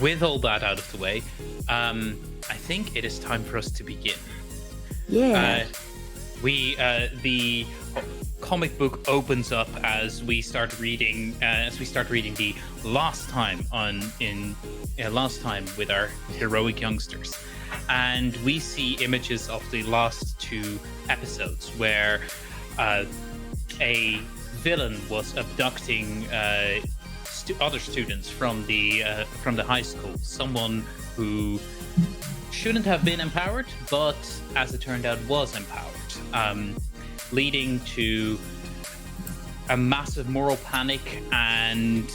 with all that out of the way, I think it is time for us to begin. Yeah. The comic book opens up as we start reading. The last time with our heroic youngsters, and we see images of the last 2 episodes where a villain was abducting other students from the high school. Someone who shouldn't have been empowered, but as it turned out was empowered, leading to a massive moral panic and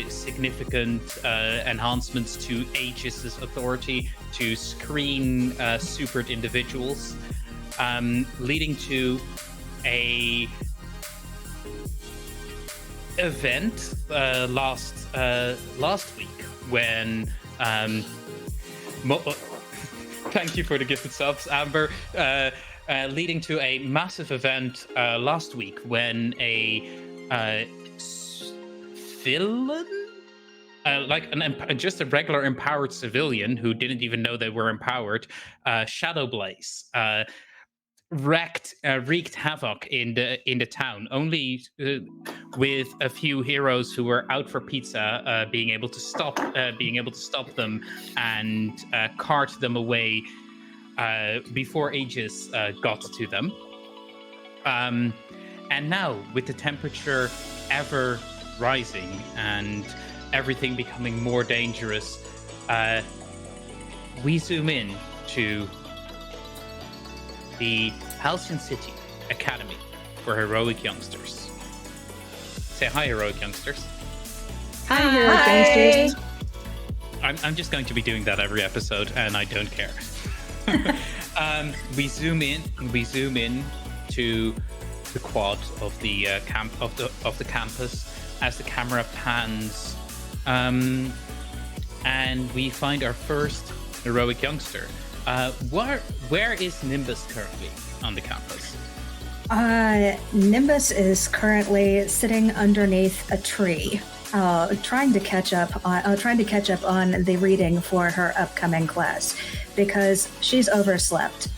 significant enhancements to Aegis's authority to screen supered individuals, leading to a event last week when thank you for the gifted subs, Amber. Leading to a massive event last week when a villain, just a regular empowered civilian who didn't even know they were empowered, Shadowblaze, wreaked havoc in the town. Only with a few heroes who were out for pizza being able to stop them and cart them away before Aegis got to them. And now, with the temperature ever rising and everything becoming more dangerous, we zoom in to the Halcyon City Academy for Heroic Youngsters. Say hi, Heroic Youngsters. Hi, Heroic Youngsters. I'm just going to be doing that every episode, and I don't care. We zoom in to the quad of the campus as the camera pans, and we find our first heroic youngster. Where is Nimbus currently on the campus? Nimbus is currently sitting underneath a tree, trying to catch up on the reading for her upcoming class, because she's overslept.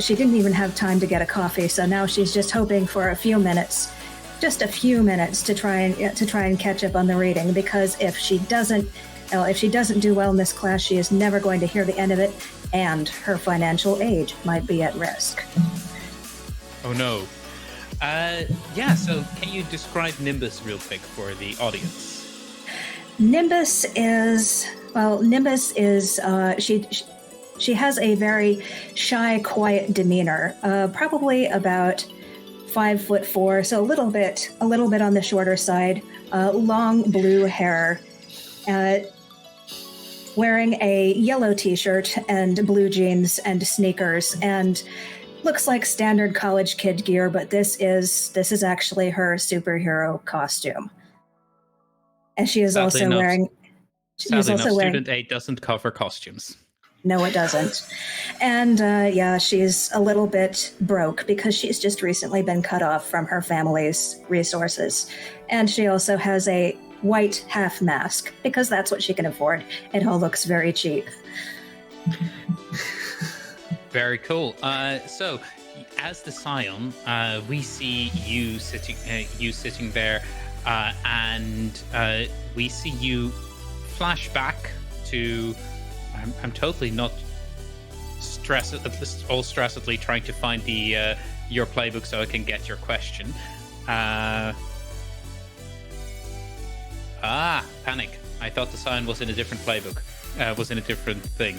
She didn't even have time to get a coffee, so now she's just hoping for a few minutes to try and catch up on the reading, because if she doesn't do well in this class, she is never going to hear the end of it, and her financial aid might be at risk. Oh no. So can you describe Nimbus real quick for the audience? Nimbus is she has a very shy, quiet demeanor, probably about 5'4", so a little bit on the shorter side, long blue hair, wearing a yellow t-shirt and blue jeans and sneakers, and looks like standard college kid gear, but this is actually her superhero costume. And she is Sadly wearing Student Aid doesn't cover costumes. No, it doesn't. And she's a little bit broke because she's just recently been cut off from her family's resources. And she also has a white half mask because that's what she can afford. It all looks very cheap. Very cool. So, as the Scion, we see you sitting there, and we see you flash back to. I'm totally not stressedly trying to find the your playbook so I can get your question. Panic! I thought the Scion was in a different playbook. Was in a different thing.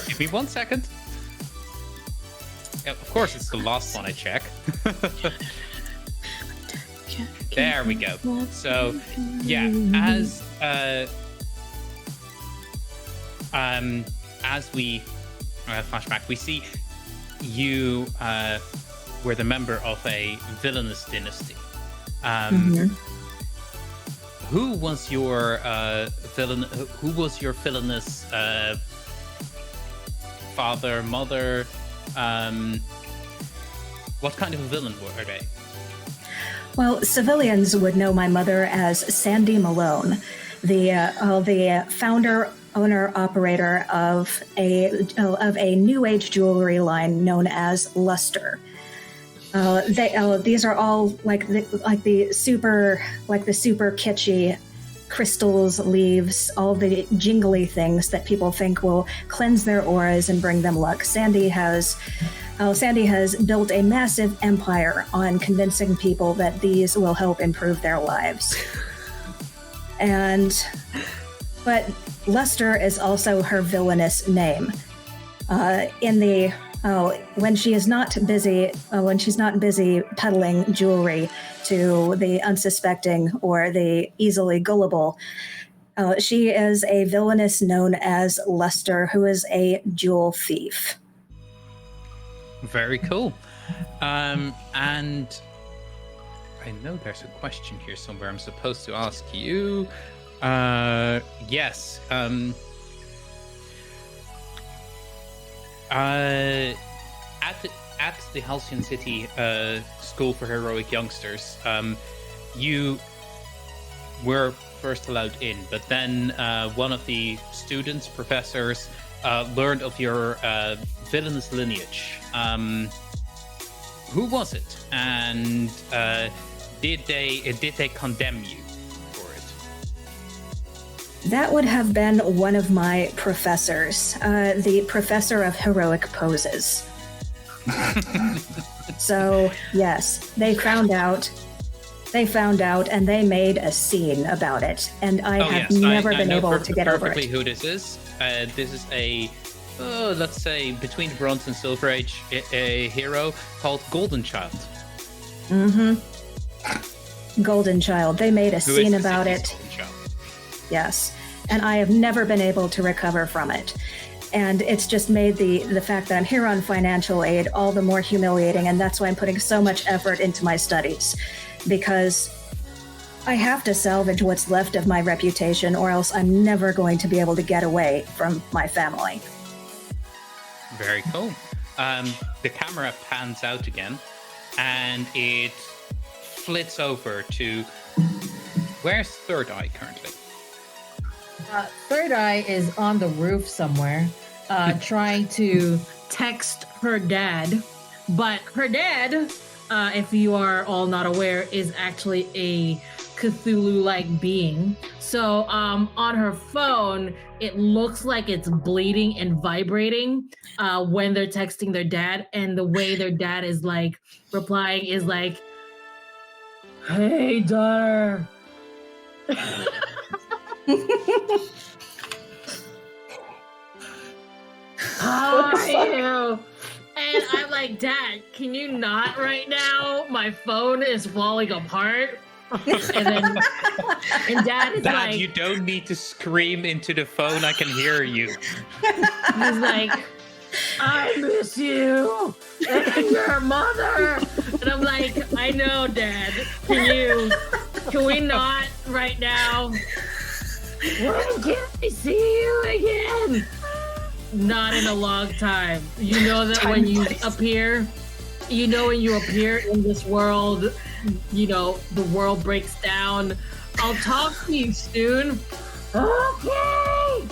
Give me 1 second. Yeah, of course, it's the last one I check. There we go. So, yeah, as we flash back, we see you were the member of a villainous dynasty. Who was your villain? Who was your villainous father, mother? What kind of a villain were they? Well, civilians would know my mother as Sandy Malone, the founder, owner, operator of a new age jewelry line known as Luster. These are all like the super kitschy crystals, leaves, all the jingly things that people think will cleanse their auras and bring them luck. Sandy has built a massive empire on convincing people that these will help improve their lives. But Luster is also her villainous name. When she's not busy peddling jewelry to the unsuspecting or the easily gullible, she is a villainess known as Luster, who is a jewel thief. Very cool. And I know there's a question here somewhere I'm supposed to ask you. Yes. At the Halcyon City School for Heroic Youngsters, you were first allowed in, but then one of the students, professors, learned of your villainous lineage. Who was it? And did they condemn you for it? That would have been one of my professors, the professor of heroic poses. So, yes, they found out, and they made a scene about it, and I have never been able to get over it. Perfectly who this is. This is a, let's say, between Bronze and Silver Age, a hero called Golden Child. Mm-hmm. Golden Child. They made a scene about it. Yes, and I have never been able to recover from it. And it's just made the fact that I'm here on financial aid all the more humiliating, and that's why I'm putting so much effort into my studies, because I have to salvage what's left of my reputation, or else I'm never going to be able to get away from my family. Very cool. The camera pans out again, and it flits over to... Where's Third Eye currently? Third Eye is on the roof somewhere, trying to text her dad. But her dad, if you are all not aware, is actually a Cthulhu-like being. So on her phone, it looks like it's bleeding and vibrating when they're texting their dad. And the way their dad is like replying is like, "Hey, daughter." How are you? And I'm like, Dad, can you not right now? My phone is falling apart. And Dad is Dad, like, you don't need to scream into the phone. I can hear you. He's like, I miss you and your mother. And I'm like, I know, Dad. Can we not right now? When can I see you again? Not in a long time. You know that when you appear in this world, you know, the world breaks down. I'll talk to you soon. Okay.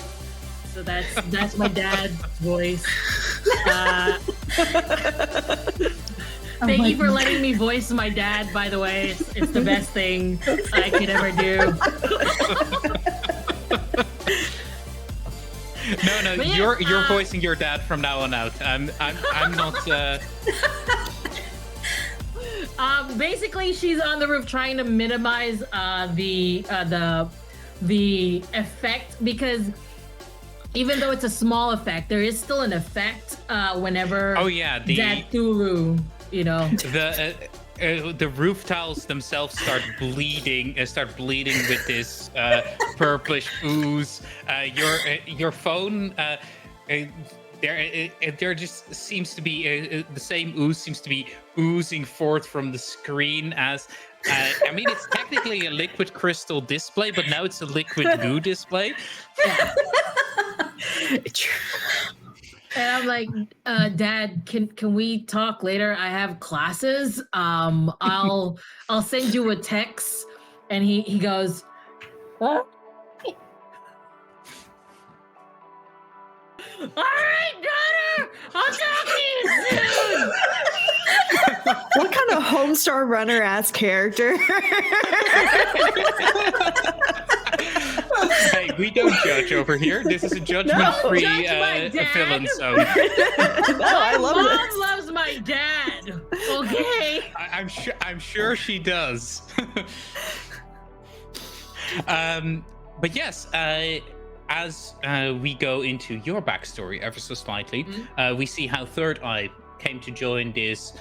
So that's my dad's voice. Thank you for letting me voice my dad, by the way. It's the best thing I could ever do. No, yeah, you're voicing your dad from now on out. I'm not. Basically, she's on the roof trying to minimize the effect, because even though it's a small effect, there is still an effect whenever. Oh yeah, Dad Cthulhu, you know. The roof tiles themselves start bleeding with this purplish ooze. Your phone, there just seems to be the same ooze seems to be oozing forth from the screen as. I mean, it's technically a liquid crystal display, but now it's a liquid goo display. And I'm like, Dad, can we talk later? I have classes. I'll send you a text. And he goes, All right, daughter. I'll talk to you soon. What kind of Homestar Runner ass character? Hey, we don't judge over here. This is a judgment-free villain zone. My love mom this. loves my dad. Okay. I'm sure she does. But yes, as we go into your backstory ever so slightly, we see how Third Eye came to join this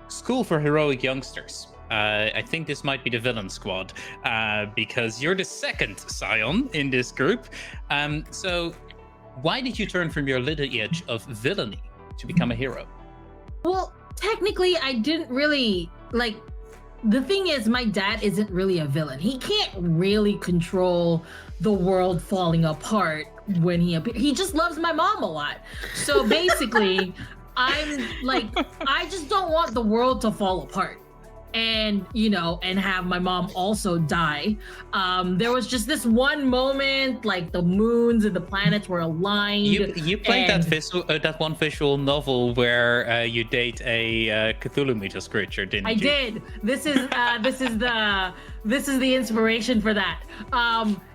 school for heroic youngsters. I think this might be the villain squad, because you're the second scion in this group. So why did you turn from your lineage of villainy to become a hero? Well, technically, I didn't really like. The thing is, my dad isn't really a villain. He can't really control the world falling apart when he just loves my mom a lot. So basically, I'm like, I just don't want the world to fall apart. And, and have my mom also die. There was just this one moment, like the moons and the planets were aligned. You played that one visual novel where you date a Cthulhu Mythos creature, didn't you? I did. This is the inspiration for that.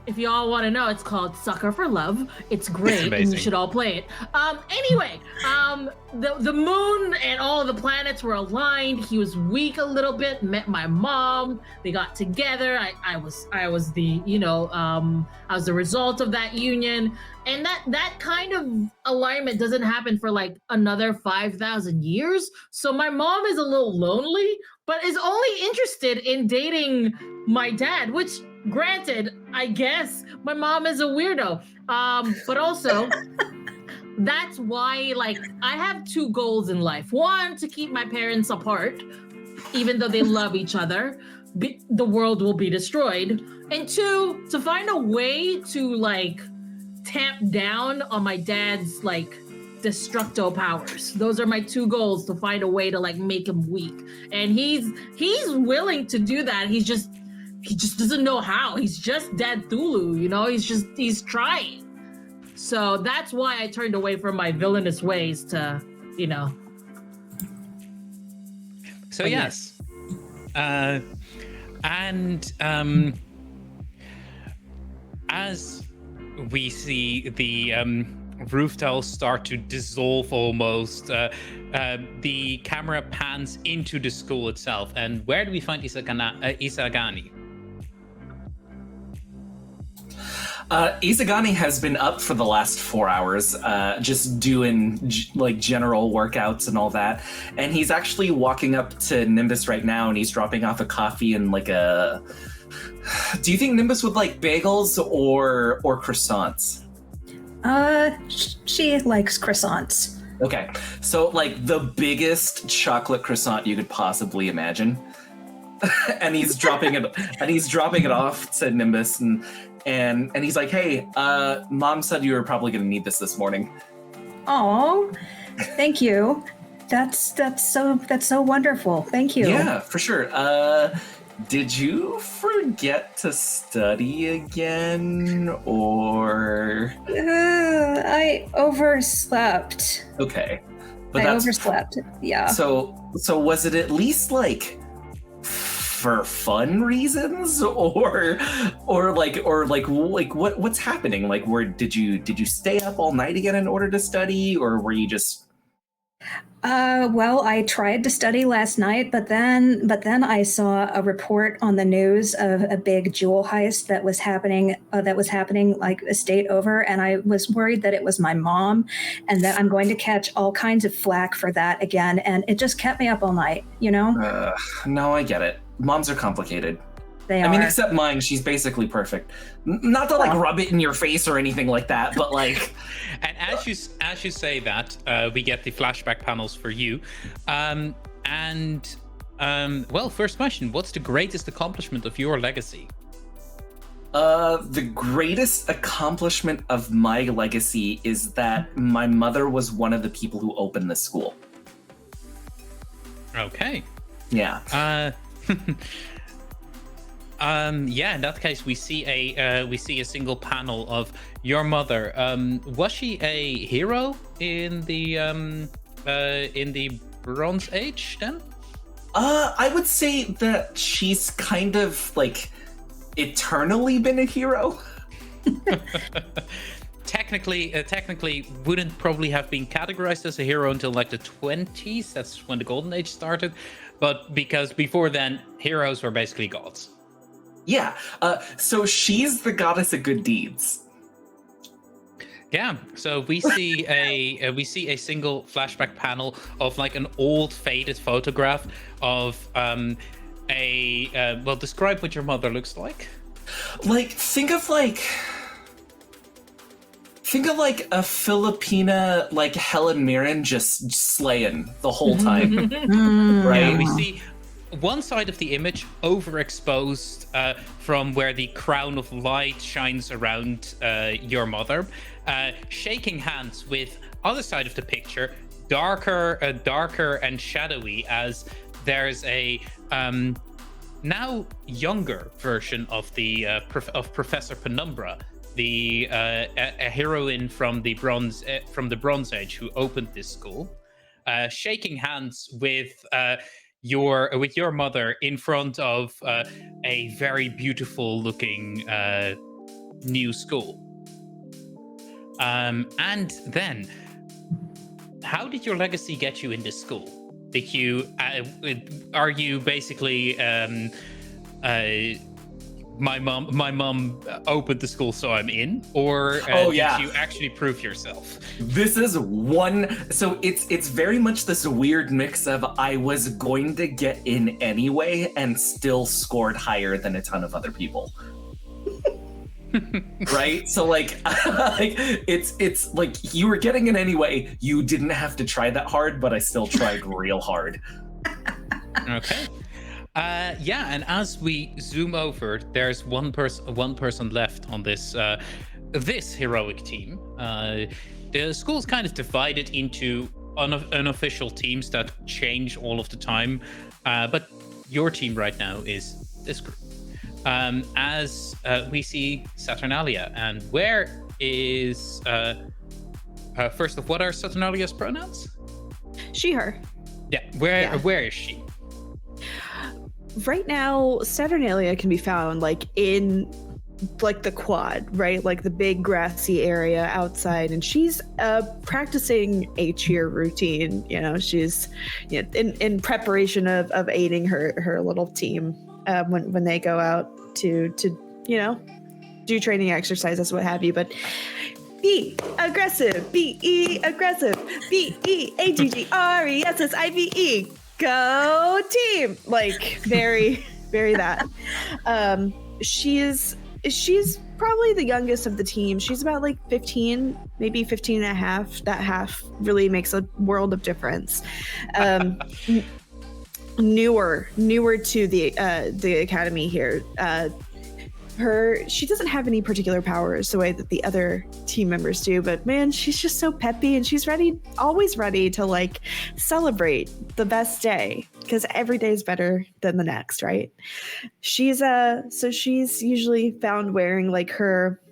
If you all want to know, it's called Sucker for Love. It's great, and you should all play it. Anyway, the moon and all of the planets were aligned. He was weak a little bit. Met my mom. They got together. I was the I was the result of that union, and that kind of alignment doesn't happen for like another 5,000 years. So my mom is a little lonely, but is only interested in dating my dad, which, granted, I guess my mom is a weirdo. But also, that's why, like, I have two goals in life. One, to keep my parents apart, even though they love each other. The world will be destroyed. And two, to find a way to, like, tamp down on my dad's, like, destructo powers. Those are my two goals, to find a way to, like, make him weak. And he's willing to do that. He just doesn't know how. He's just Dad Thulu, he's trying. So that's why I turned away from my villainous ways to, So yes. And as we see the roof tiles start to dissolve almost, the camera pans into the school itself. And where do we find Isagani? Isagani has been up for the last 4 hours, just doing general workouts and all that. And he's actually walking up to Nimbus right now, and he's dropping off a coffee and like a. Do you think Nimbus would like bagels or croissants? She likes croissants. Okay, so like the biggest chocolate croissant you could possibly imagine, and he's dropping it off to Nimbus, and he's like, "Hey, Mom said you were probably going to need this morning." Oh, thank you. That's so wonderful. Thank you. Yeah, for sure. Did you forget to study again, or? I overslept. Okay, but I overslept. Yeah. So was it at least like for fun reasons, or what's happening? Like, did you stay up all night again in order to study, or were you just? Well, I tried to study last night, but then I saw a report on the news of a big jewel heist that was happening like a state over, and I was worried that it was my mom, and that I'm going to catch all kinds of flack for that again, and it just kept me up all night, No, I get it. Moms are complicated. They are. I mean, except mine, she's basically perfect. Not to like rub it in your face or anything like that, but like. And as you say that, we get the flashback panels for you. Well, first question: what's the greatest accomplishment of your legacy? The greatest accomplishment of my legacy is that my mother was one of the people who opened the school. Okay. Yeah. Yeah, in that case, we see a single panel of your mother. Was she a hero in the Bronze Age then? I would say that she's kind of like eternally been a hero. Technically wouldn't probably have been categorized as a hero until like the 20s. That's when the Golden Age started. But because before then, heroes were basically gods. Yeah. So she's the goddess of good deeds. Yeah. So we see a single flashback panel of like an old faded photograph of well, describe what your mother looks like. Like think of like a Filipina like Helen Mirren just slaying the whole time. Right? Yeah, we see one side of the image overexposed from where the crown of light shines around your mother, shaking hands with other side of the picture, darker and shadowy, as there's a now younger version of the of Professor Penumbra, the a heroine from the Bronze Age who opened this school, shaking hands with your mother in front of a very beautiful looking new school. And then, how did your legacy get you in this school? Did you are you basically my mom opened the school, so I'm in, or did you actually prove yourself? This is one. So it's very much this weird mix of I was going to get in anyway and still scored higher than a ton of other people. Right? So like it's like you were getting in anyway. You didn't have to try that hard, but I still tried real hard. Okay. Yeah, and as we zoom over, there's one person left on this this heroic team. The school's kind of divided into unofficial teams that change all of the time, but your team right now is this group. As we see Saturnalia, and where is first of what are Saturnalia's pronouns? She, her. Yeah, where is she? Right now, Saturnalia can be found like in like the quad, right? Like the big grassy area outside, and she's practicing a cheer routine. You know, she's in preparation of aiding her little team when they go out to do training exercises, what have you. But be aggressive, be aggressive, BEAGGRESSIVE. Go team! Like very, very that. She's probably the youngest of the team. She's about like 15, maybe 15 and a half. That half really makes a world of difference. Newer to the academy here. She doesn't have any particular powers the way that the other team members do, but man, she's just so peppy, and she's always ready to like celebrate the best day, because every day is better than the next, right? She's usually found wearing like her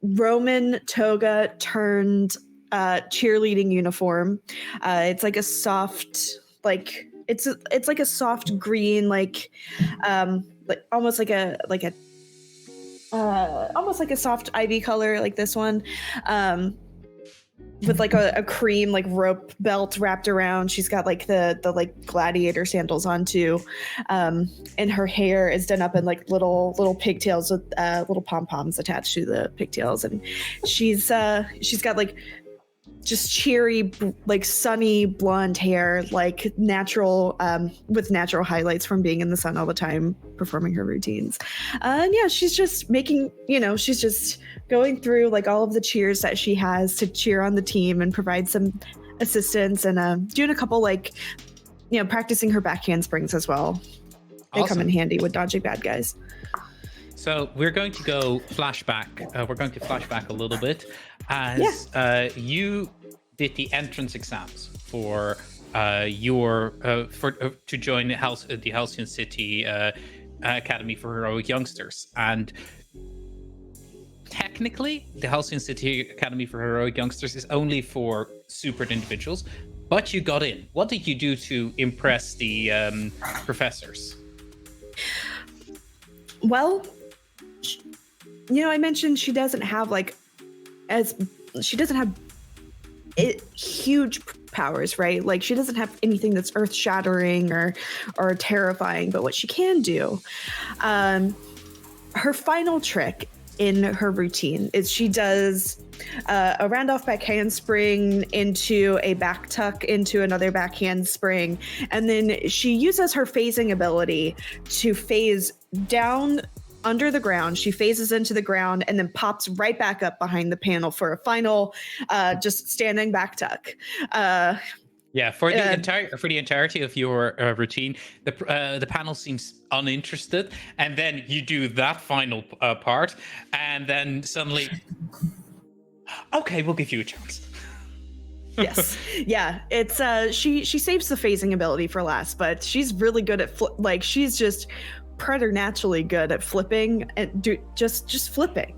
Roman toga turned cheerleading uniform. It's like a soft, like it's like a soft green, like almost like a soft ivy color, like this one, with like a cream like rope belt wrapped around. She's got like the like gladiator sandals on too, and her hair is done up in like little pigtails with little pom-poms attached to the pigtails, and she's got like just cheery, like sunny blonde hair, like natural, with natural highlights from being in the sun all the time, performing her routines. And yeah, she's just she's just going through like all of the cheers that she has to cheer on the team and provide some assistance, and doing a couple like, practicing her back handsprings as well. They Awesome. come in handy with dodging bad guys. So we're going to go flashback. We're going to flashback a little bit as you did the entrance exams for to join the Halcyon City Academy for Heroic Youngsters, and technically, the Halcyon City Academy for Heroic Youngsters is only for supered individuals, but you got in. What did you do to impress the professors? Well, I mentioned she doesn't have huge powers, right? Like, she doesn't have anything that's earth-shattering or terrifying, but what she can do, her final trick in her routine is she does a round-off back handspring into a back tuck into another back handspring, and then she uses her phasing ability to phase down under the ground. She phases into the ground and then pops right back up behind the panel for a final just standing back tuck. Yeah, for the entirety of your routine, the panel seems uninterested, and then you do that final part, and then suddenly, okay, we'll give you a chance. Yes, yeah, it's she saves the phasing ability for last, but she's really good at she's just preternaturally good at flipping and just flipping.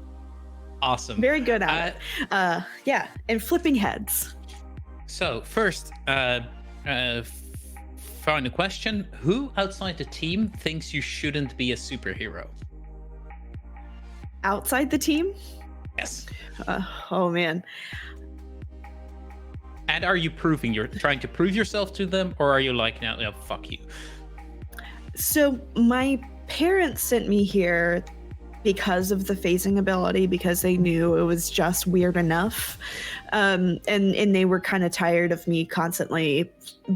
Awesome, very good at it. Yeah, and flipping heads. So first, final question: who outside the team thinks you shouldn't be a superhero? Outside the team? Yes. Oh man. And are you trying to prove yourself to them, or are you like, no, fuck you? So my parents sent me here because of the phasing ability, because they knew it was just weird enough. And they were kind of tired of me constantly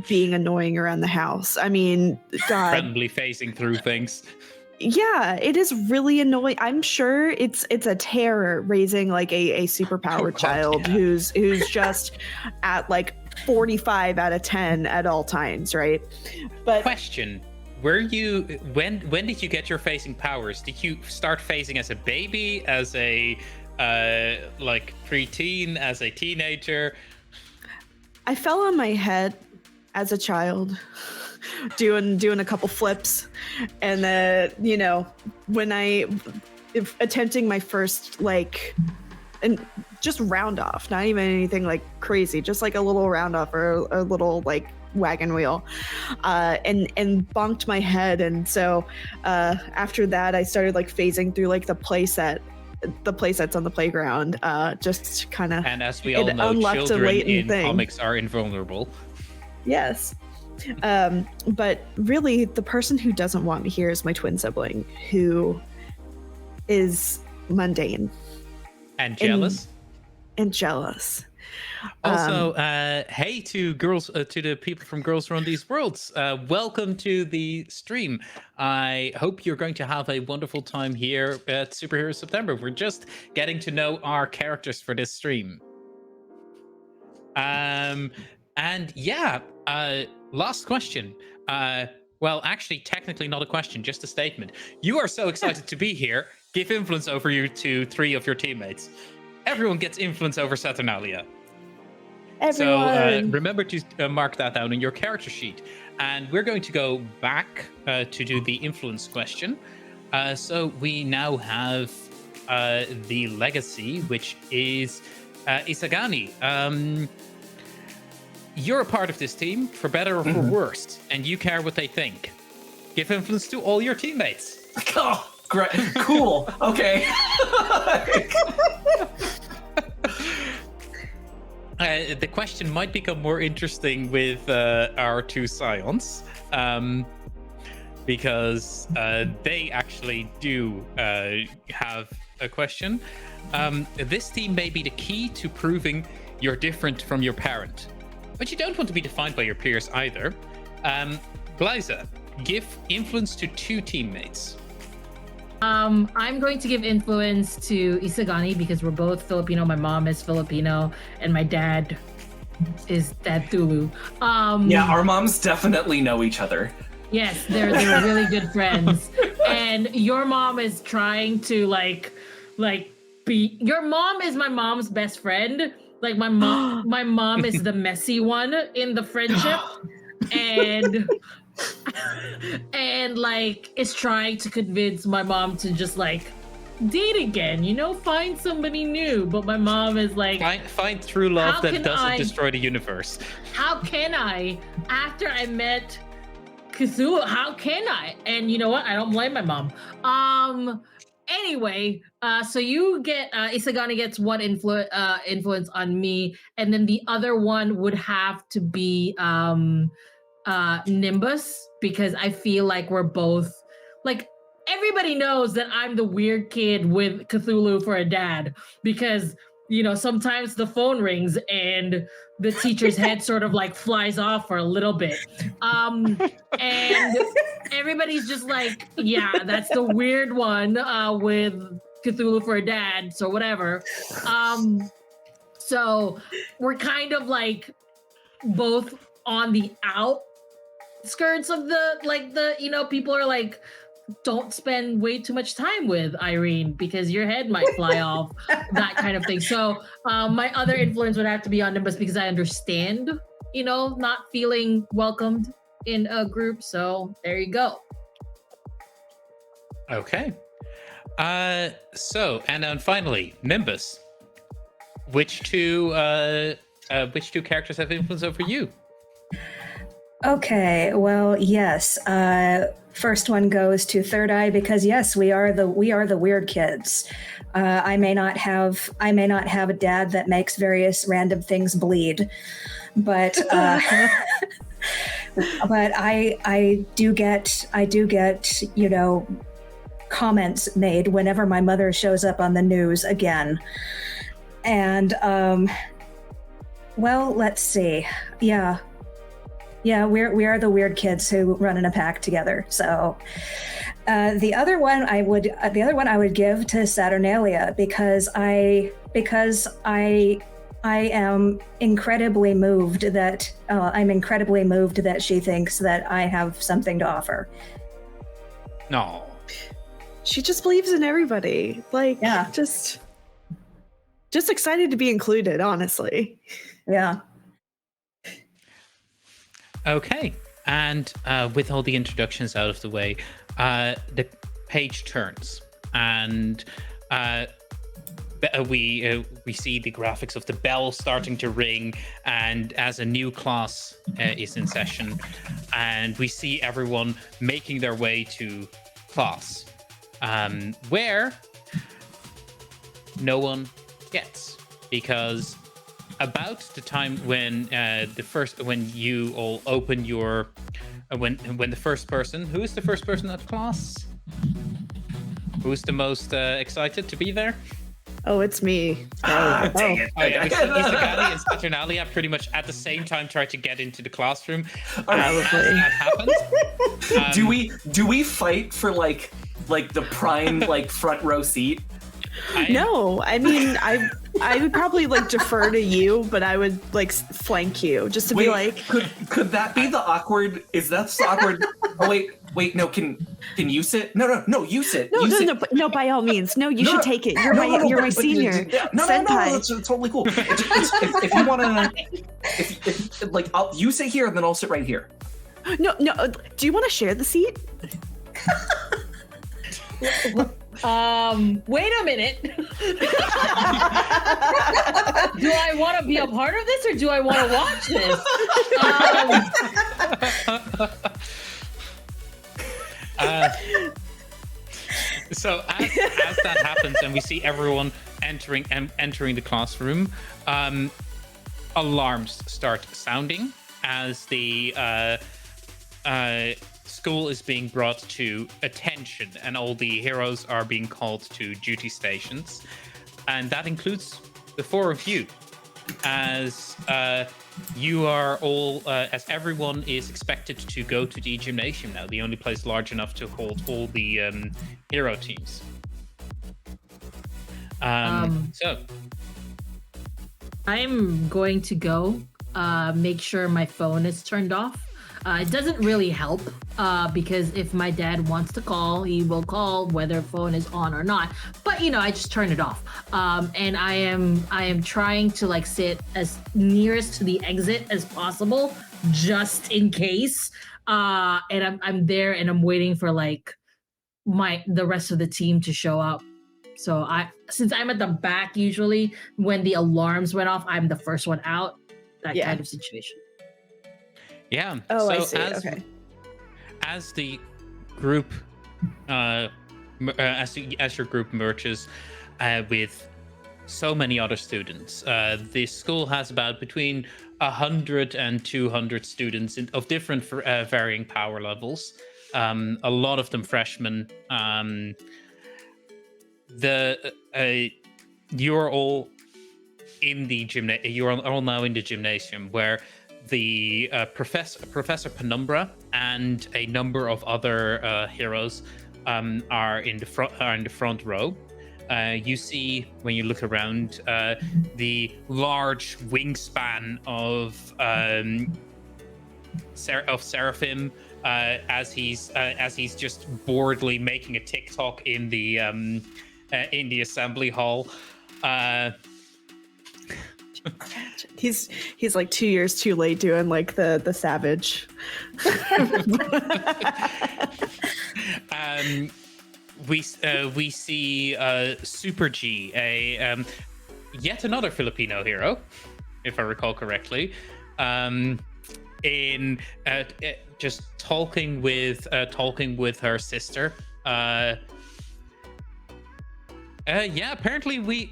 being annoying around the house. I mean, God. Randomly phasing through things. Yeah, it is really annoying. I'm sure it's a terror raising like a superpowered child who's just at like 45 out of 10 at all times, right? But question. When did you get your phasing powers? Did you start phasing as a baby, as a preteen, as a teenager? I fell on my head as a child, doing a couple flips, and when attempting my first and just round off, not even anything like crazy, just like a little round off or a little wagon wheel, and bonked my head, and so after that I started phasing through the playsets on the playground, just kind of. And as we all know, children in comics are invulnerable. Yes. But really, the person who doesn't want me here is my twin sibling, who is mundane and jealous. And jealous. Also, hey to the people from Girls Run These Worlds. Welcome to the stream. I hope you're going to have a wonderful time here at Superhero September. We're just getting to know our characters for this stream. And yeah, last question. Well, actually, technically not a question, just a statement. You are so excited to be here. Give influence over you to 3 of your teammates. Everyone gets influence over Saturnalia. Everyone. So remember to mark that down in your character sheet. And we're going to go back to do the influence question. So we now have the legacy, which is Isagani. You're a part of this team, for better or for worse, and you care what they think. Give influence to all your teammates. Oh, great. Cool. Okay. The question might become more interesting with our 2 scions, because they actually do have a question. This team may be the key to proving you're different from your parent, but you don't want to be defined by your peers either. Glyza, give influence to 2 teammates. I'm going to give influence to Isagani because we're both Filipino. My mom is Filipino and my dad is Tulu. Yeah, our moms definitely know each other. Yes, they're really good friends. And your mom is trying to be. Your mom is my mom's best friend. My mom is the messy one in the friendship, and and like is trying to convince my mom to just like date again, find somebody new. But my mom is like, find true love how that can doesn't I- destroy the universe. how can I, after I met Cthulhu, how can I? And you know what? I don't blame my mom. Anyway, so you get Isagani gets one influence on me, and then the other one would have to be Nimbus, because I feel like we're both like, everybody knows that I'm the weird kid with Cthulhu for a dad, because sometimes the phone rings and the teacher's head sort of like flies off for a little bit. And everybody's just like, yeah, that's the weird one with Cthulhu for a dad, so whatever. So we're kind of like both on the outskirts of the people are like, don't spend way too much time with Irene because your head might fly off, that kind of thing. So my other influence would have to be on Nimbus, because I understand, not feeling welcomed in a group. So there you go. Okay. So, and then finally, Nimbus. Which two characters have influence over you? Okay, well, yes. First one goes to Third Eye, because yes, we are the weird kids. I may not have a dad that makes various random things bleed, but but I do get comments made whenever my mother shows up on the news again. And well, let's see. Yeah, we are the weird kids who run in a pack together. So the other one I would give to Saturnalia, because I am incredibly moved that she thinks that I have something to offer. No. She just believes in everybody. Like, Yeah. just excited to be included, honestly. Yeah. Okay, and with all the introductions out of the way, the page turns, and we see the graphics of the bell starting to ring, and as a new class is in session, and we see everyone making their way to class, where no one gets, because about the time when when you all open your when the first person, who is the first person at class, who's the most excited to be there? Oh, it's me. Dang it. Oh yeah, we see Isagani and Saturnalia pretty much at the same time try to get into the classroom. As that happens, do we fight for like the prime front row seat? No, I mean, I would probably defer to you, but I would flank you just to be like. Could that be the awkward? Is that the awkward? Oh wait, no. Can you sit? No, you sit. No, by all means, no. You should take it. You're my senior. No, that's totally cool. If you want to, you sit here and then I'll sit right here. No. Do you want to share the seat? Wait a minute. Do I want to be a part of this, or do I want to watch this? So as that happens, and we see everyone entering the classroom, alarms start sounding as the school is being brought to attention, and all the heroes are being called to duty stations, and that includes the four of you, as you are all as everyone is expected to go to the gymnasium now, the only place large enough to hold all the hero teams. So I'm going to go make sure my phone is turned off. It doesn't really help because if my dad wants to call, he will call whether phone is on or not. But I just turn it off. And I am trying to sit as nearest to the exit as possible, just in case. and I'm there and I'm waiting for like the rest of the team to show up. So since I'm at the back, usually when the alarms went off, I'm the first one out. That kind of situation. Yeah. Oh, so I see. Okay. As the group, as your group merges with so many other students, the school has about between 100 and 200 students of different varying power levels. A lot of them freshmen. You're all in the you're all now in the gymnasium, where the Professor Penumbra and a number of other heroes are in the front row. You see, when you look around, the large wingspan of Seraphim, as he's just boredly making a TikTok in the assembly hall. He's like 2 years too late doing like the savage. We see Super G, yet another Filipino hero, if I recall correctly, in just talking with her sister. Apparently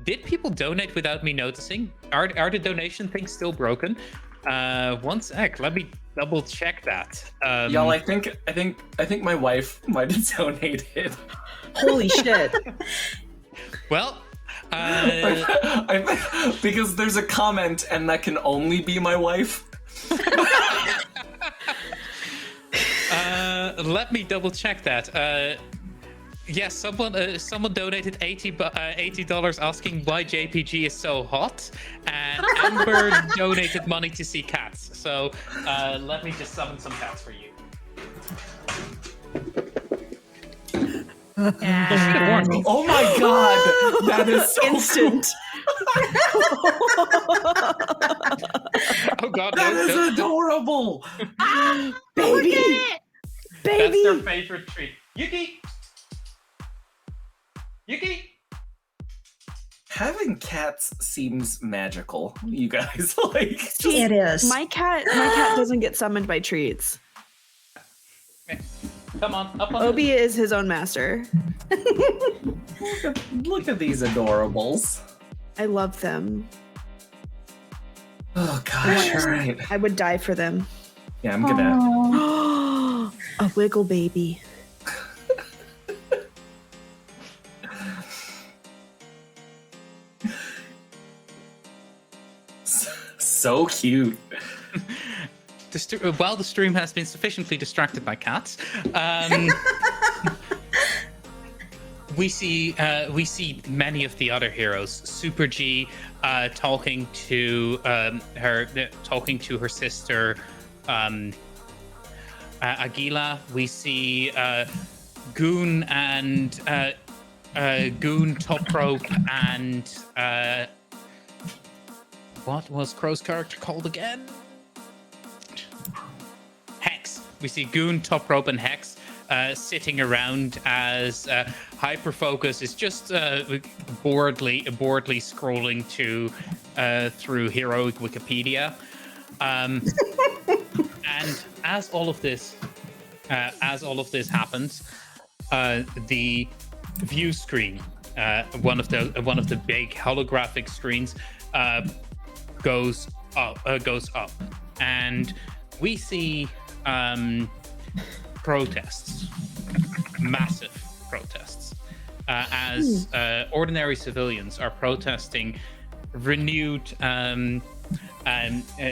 did people donate without me noticing? Are the donation things still broken? One sec, let me double check that. Y'all, I think my wife might have donated. Holy shit. Well, because there's a comment and that can only be my wife. Let me double check that. Yes, someone donated $80 asking why JPG is so hot, and Amber donated money to see cats. So let me just summon some cats for you. Oh my god, that is so instant. Oh god, That is adorable. Baby. That's their favorite treat. Yuki! Having cats seems magical, you guys. Like, It is. My cat doesn't get summoned by treats. Come on, up on Obi is his own master. look at these adorables. I love them. Oh gosh, all right. I would die for them. Yeah, I'm gonna. A wiggle baby. So cute. While the stream has been sufficiently distracted by cats, we see many of the other heroes. Super G talking to her sister Aguila. We see Goon and Goon, Top Rope, and what was Crow's character called again? Hex. We see Goon, Top Rope, and Hex sitting around as Hyperfocus is just boredly scrolling through heroic Wikipedia. And as all of this happens, the view screen, one of the big holographic screens, goes up, and we see protests, massive protests, as ordinary civilians are protesting renewed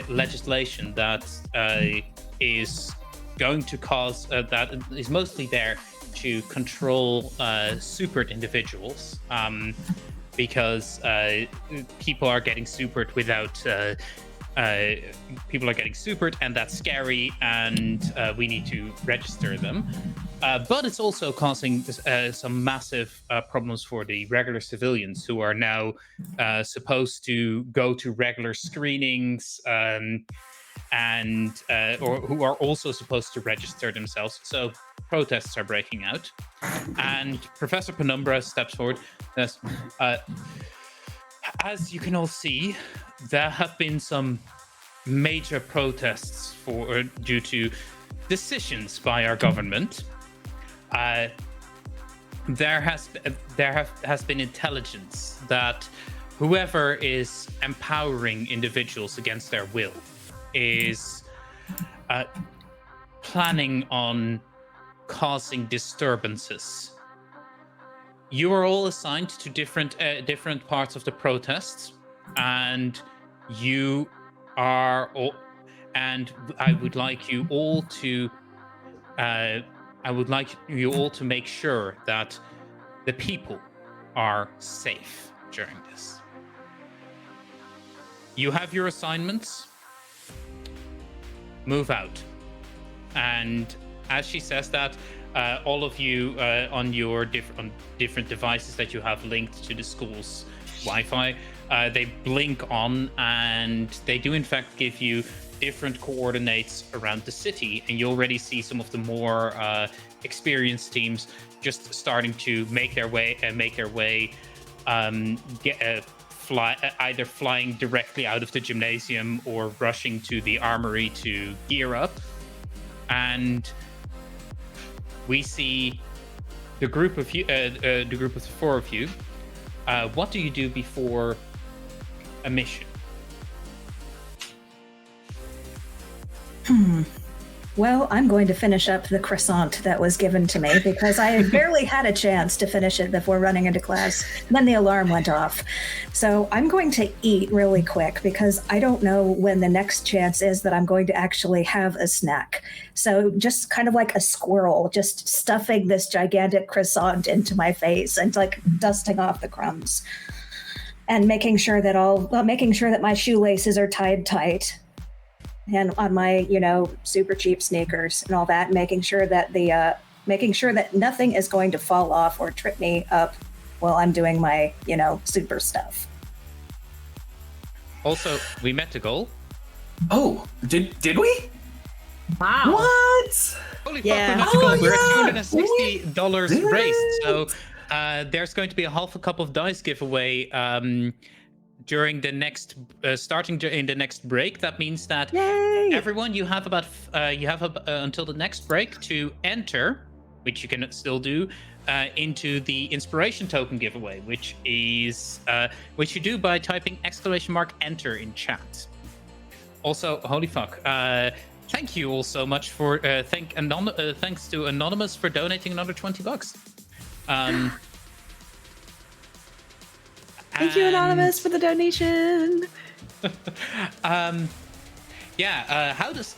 legislation that is going to cause that is mostly there to control supered individuals, because people are getting supered without people are getting supered, and that's scary, and we need to register them. But it's also causing some massive problems for the regular civilians who are now supposed to go to regular screenings and or who are also supposed to register themselves. So protests are breaking out, and Professor Penumbra steps forward. Says, as you can all see, there have been some major protests due to decisions by our government. There has been intelligence that whoever is empowering individuals against their will is planning on causing disturbances. You are all assigned to different parts of the protests, and you are all. And I would like you all to. I would like you all to make sure that the people are safe during this. You have your assignments. Move out. And as she says that, all of you on different devices that you have linked to the school's Wi-Fi, they blink on, and they do in fact give you different coordinates around the city, and you already see some of the more experienced teams just starting to make their way, either flying directly out of the gymnasium or rushing to the armory to gear up. And we see the group of you, the group of the four of you. What do you do before a mission? Well, I'm going to finish up the croissant that was given to me because I barely had a chance to finish it before running into class. Then the alarm went off. So I'm going to eat really quick because I don't know when the next chance is that I'm going to actually have a snack. So just kind of like a squirrel, just stuffing this gigantic croissant into my face and like dusting off the crumbs and making sure that my shoelaces are tied tight. And on my, super cheap sneakers and all that, making sure that nothing is going to fall off or trip me up while I'm doing my, super stuff. Also, we met a goal. Oh, did we? Wow. What? Holy Yeah. fuck, we met a goal. We're yeah. at $260 Did raised. it? So there's going to be a half a cup of dice giveaway during the next starting in the next break. That means that everyone, you have until the next break to enter, which you can still do, into the inspiration token giveaway, which you do by typing !enter in chat. Also, holy fuck, thank you all so much for thanks to Anonymous for donating another $20. Thank you, Anonymous, for the donation. How does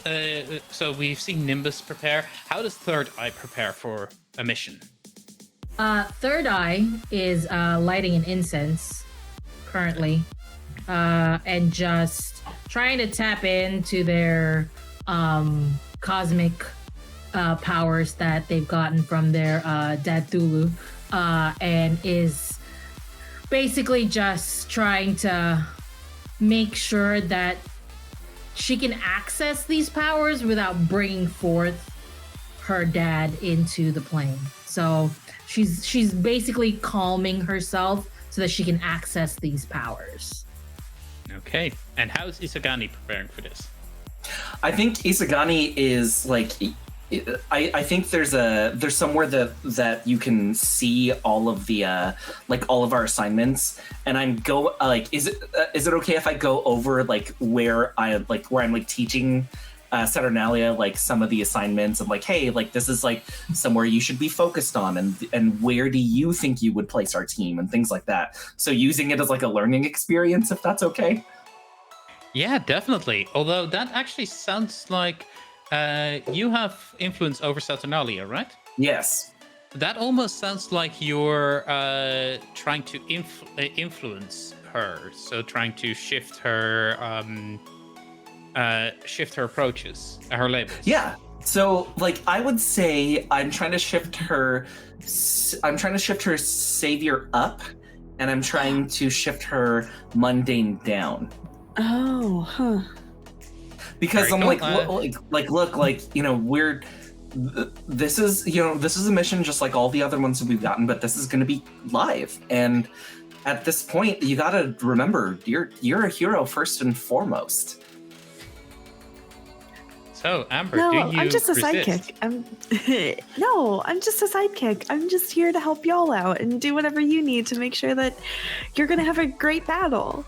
so we've seen Nimbus prepare. How does Third Eye prepare for a mission? Third Eye is lighting an incense currently, and just trying to tap into their cosmic powers that they've gotten from their dad Thulu, and is basically just trying to make sure that she can access these powers without bringing forth her dad into the plane. So she's basically calming herself so that she can access these powers. Okay. And how's Isagani preparing for this? I think Isagani is like, I think there's somewhere that you can see all of the all of our assignments, and is it okay if I go over where I'm teaching Saturnalia some of the assignments of hey, this is somewhere you should be focused on, and where do you think you would place our team and things like that. So using it as a learning experience, if that's okay. Yeah, definitely. Although that actually sounds like you have influence over Saturnalia, right? Yes. That almost sounds like you're trying to influence her, so trying to shift her approaches, her labels. Yeah. So I would say I'm trying to shift her savior up, and I'm trying to shift her mundane down. Oh, huh. because Very I'm cool. look, we're this is a mission just like all the other ones that we've gotten, but this is going to be live, and at this point you gotta remember you're a hero first and foremost. So, Amber, No, do you I'm just a resist? sidekick. I'm just a sidekick. I'm just here to help y'all out and do whatever you need to make sure that you're gonna have a great battle.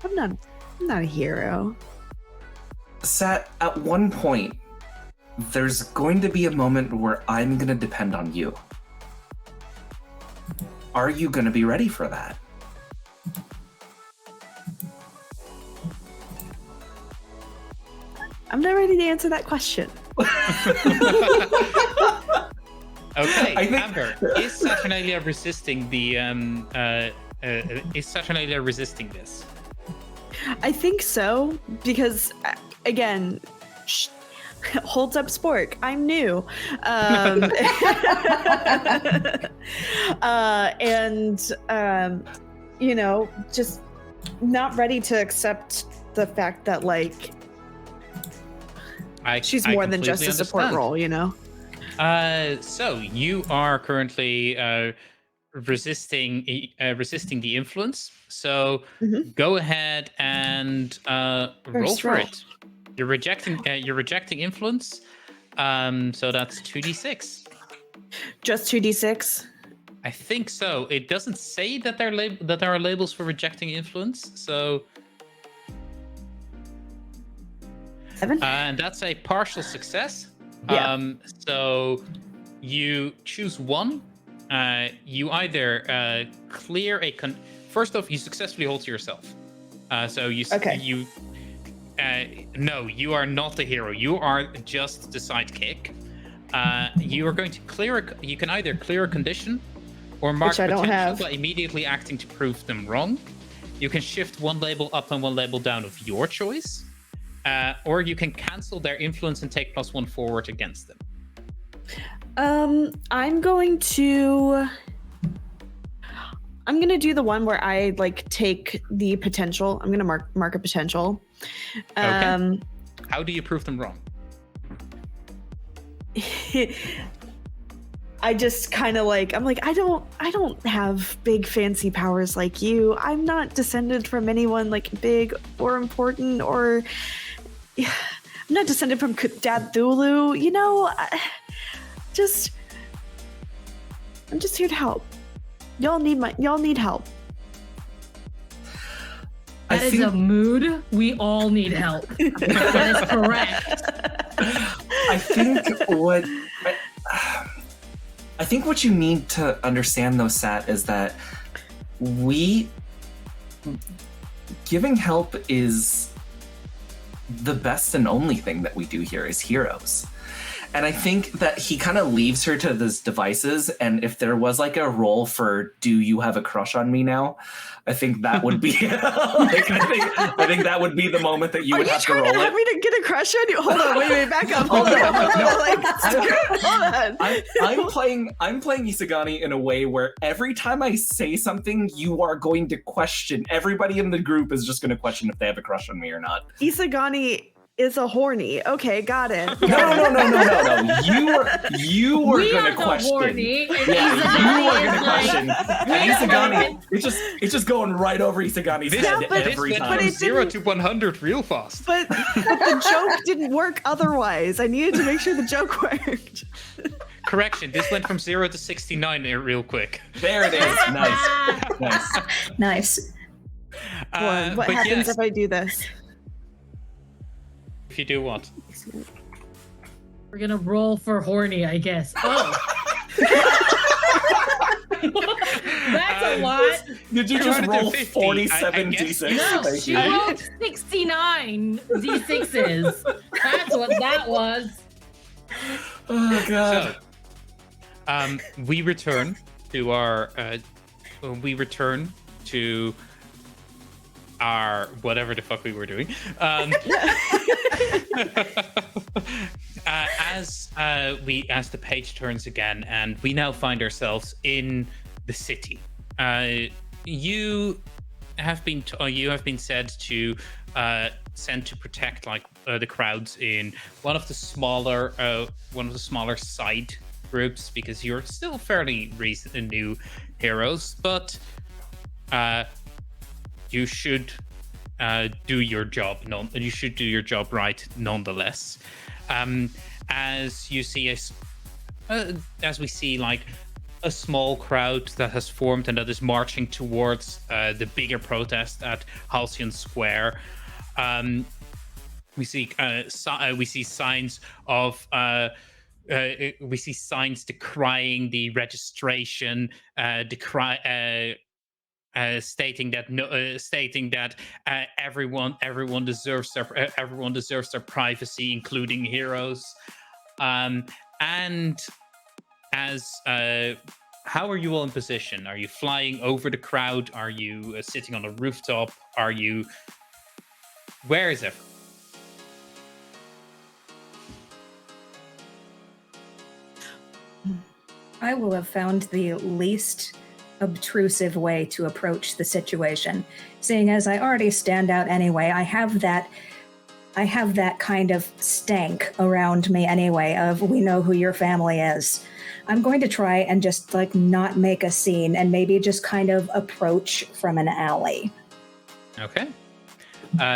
I'm not a hero. Sat, at one point, there's going to be a moment where I'm going to depend on you. Are you going to be ready for that? I'm not ready to answer that question. Okay, I think- Amber, is Saturnalia resisting the is Saturnalia resisting this? I think so because again, holds up spork. I'm new, just not ready to accept the fact that like she's more than just a support role. So you are currently resisting the influence. So go ahead and roll for it. You're rejecting influence. So that's 2d6. Just 2d6. I think so. It doesn't say that there are labels for rejecting influence. So 7. and that's a partial success. Yeah. So you choose one. You either clear a first off, you successfully hold to yourself. So you Okay. no, you are not the hero. You are just the sidekick. You are going to you can either clear a condition or mark Which I don't potentials have. by immediately acting to prove them wrong. You can shift one label up and one label down of your choice. Or you can cancel their influence and take +1 forward against them. I'm going to do the one where I like take the potential. I'm gonna mark a potential. Okay. How do you prove them wrong? I just kind of like I'm like I don't have big fancy powers like you. I'm not descended from anyone like big or important or I'm not descended from Dad Thulu. I'm just here to help. Y'all need help. That is a mood. We all need help. That is correct. I think what you need to understand though, Sat, is that giving help is the best and only thing that we do here as heroes. And I think that he kind of leaves her to these devices. And if there was like a role for "Do you have a crush on me now?" I think that would be I think that would be the moment that you would have to roll Are you trying to it. have me to get a crush on you? Hold on, wait, back up. Hold on. I'm playing Isagani in a way where every time I say something, you are going to question. Everybody in the group is just going to question if they have a crush on me or not. Isagani is a horny. Okay, got it. No. You are going to question. Horny, and Yeah, you are going to Isagani is question. And Isagani, it's just going right over Isagani's head every This time. went from it 0 didn't- to 100 real fast. But the joke didn't work otherwise. I needed to make sure the joke worked. Correction, this went from 0 to 69 real quick. There it is. Nice. Nice. What but happens yes, if I do this? if you do what? We're gonna roll for horny, I guess. Oh. That's a lot. Did you just roll 50? 47 I guess- d6? No, Thank she you. rolled 69 d6s. That's what that was. Oh god. So, we return to our whatever the fuck we were doing. As the page turns again, and we now find ourselves in the city. You you have been said to sent to protect like the crowds in one of the smaller side groups, because you're still fairly recent and new heroes, but you should do your job. You should do your job right nonetheless. As you see, as we see, like a small crowd that has formed and that is marching towards the bigger protest at Halcyon Square. We see signs of decrying the registration, stating that everyone deserves their privacy, including heroes. And as how are you all in position? Are you flying over the crowd? Are you sitting on a rooftop? Where is it? I will have found the least obtrusive way to approach the situation, seeing as I already stand out anyway. I have that kind of stank around me anyway of we know who your family is. I'm going to try and just like not make a scene and maybe just kind of approach from an alley. Okay.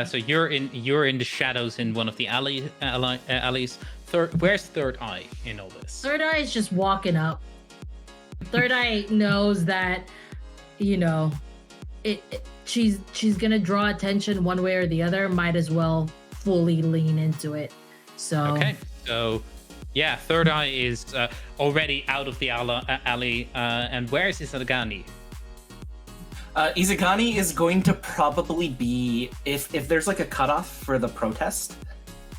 So you're in the shadows in one of the alleys. Where's Third Eye in all this? Third Eye is just walking up. Third Eye knows that, she's gonna draw attention one way or the other. Might as well fully lean into it. So okay. So yeah, Third Eye is already out of the alley. And where is Isagani? Isagani is going to probably be if there's like a cutoff for the protest.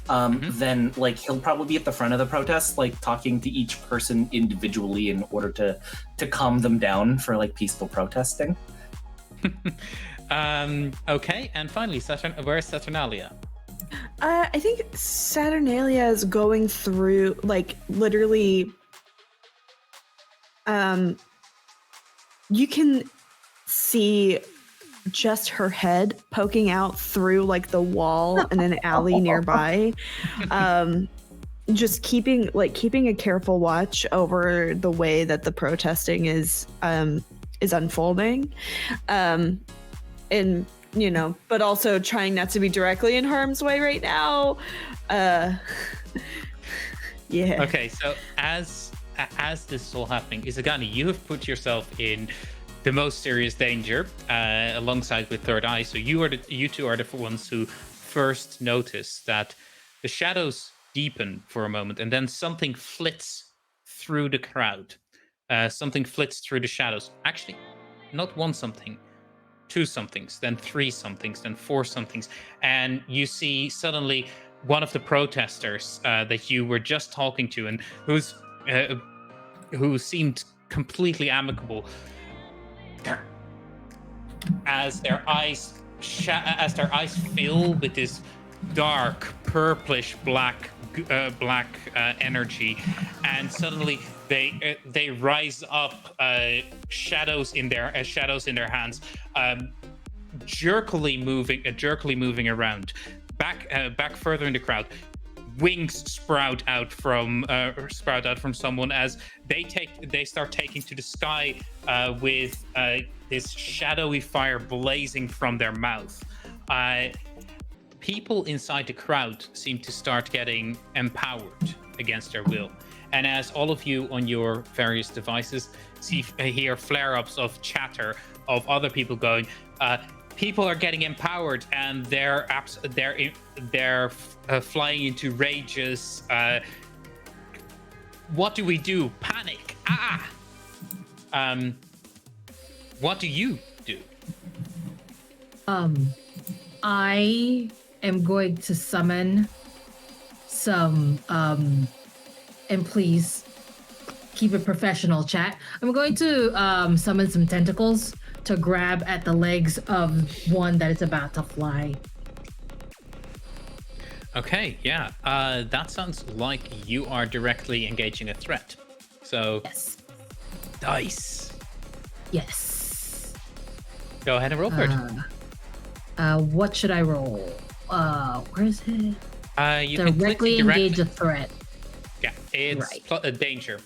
Then like he'll probably be at the front of the protest, like talking to each person individually in order to calm them down for like peaceful protesting. Okay, and finally, where's Saturnalia? I think Saturnalia is going through like literally. You can see just her head poking out through like the wall in an alley nearby, just keeping a careful watch over the way that the protesting is unfolding, and but also trying not to be directly in harm's way right now. Yeah. Okay, so as this is all happening, Isagani, you have put yourself in the most serious danger, alongside with Third Eye. So you two are the ones who first notice that the shadows deepen for a moment, and then something flits through the crowd. Something flits through the shadows. Actually, not one something, two somethings, then three somethings, then four somethings, and you see suddenly one of the protesters that you were just talking to, and who seemed completely amicable. As their eyes fill with this dark purplish black energy, and suddenly they rise up, shadows in their hands, jerkily moving around, back further in the crowd. Wings sprout out from someone as they start taking to the sky, with this shadowy fire blazing from their mouth. People inside the crowd seem to start getting empowered against their will, and as all of you on your various devices hear flare-ups of chatter of other people going, people are getting empowered, and they're flying into rages. What do we do? Panic! What do you do? I am going to summon some, and please keep it professional, chat. I'm going to summon some tentacles to grab at the legs of one that is about to fly. Okay, yeah. That sounds like you are directly engaging a threat. So, Yes. dice. Yes. Go ahead and roll for it. What should I roll? Where is it? You can Directly engage a threat. Yeah, it's a danger.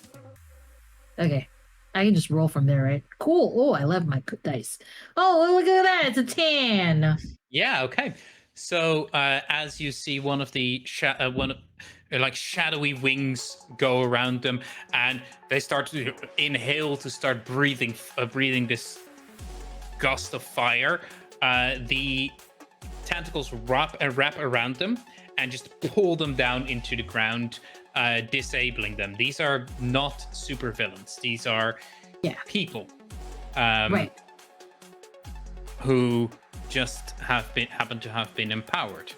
Okay. I can just roll from there, right? Cool. Oh, I love my dice. Oh, look at that. It's a 10. Yeah, okay. So as you see one of the shadowy wings go around them, and they start to inhale to start breathing this gust of fire, the tentacles wrap around them and just pull them down into the ground, disabling them. These are not supervillains. These are people who just happen to have been empowered.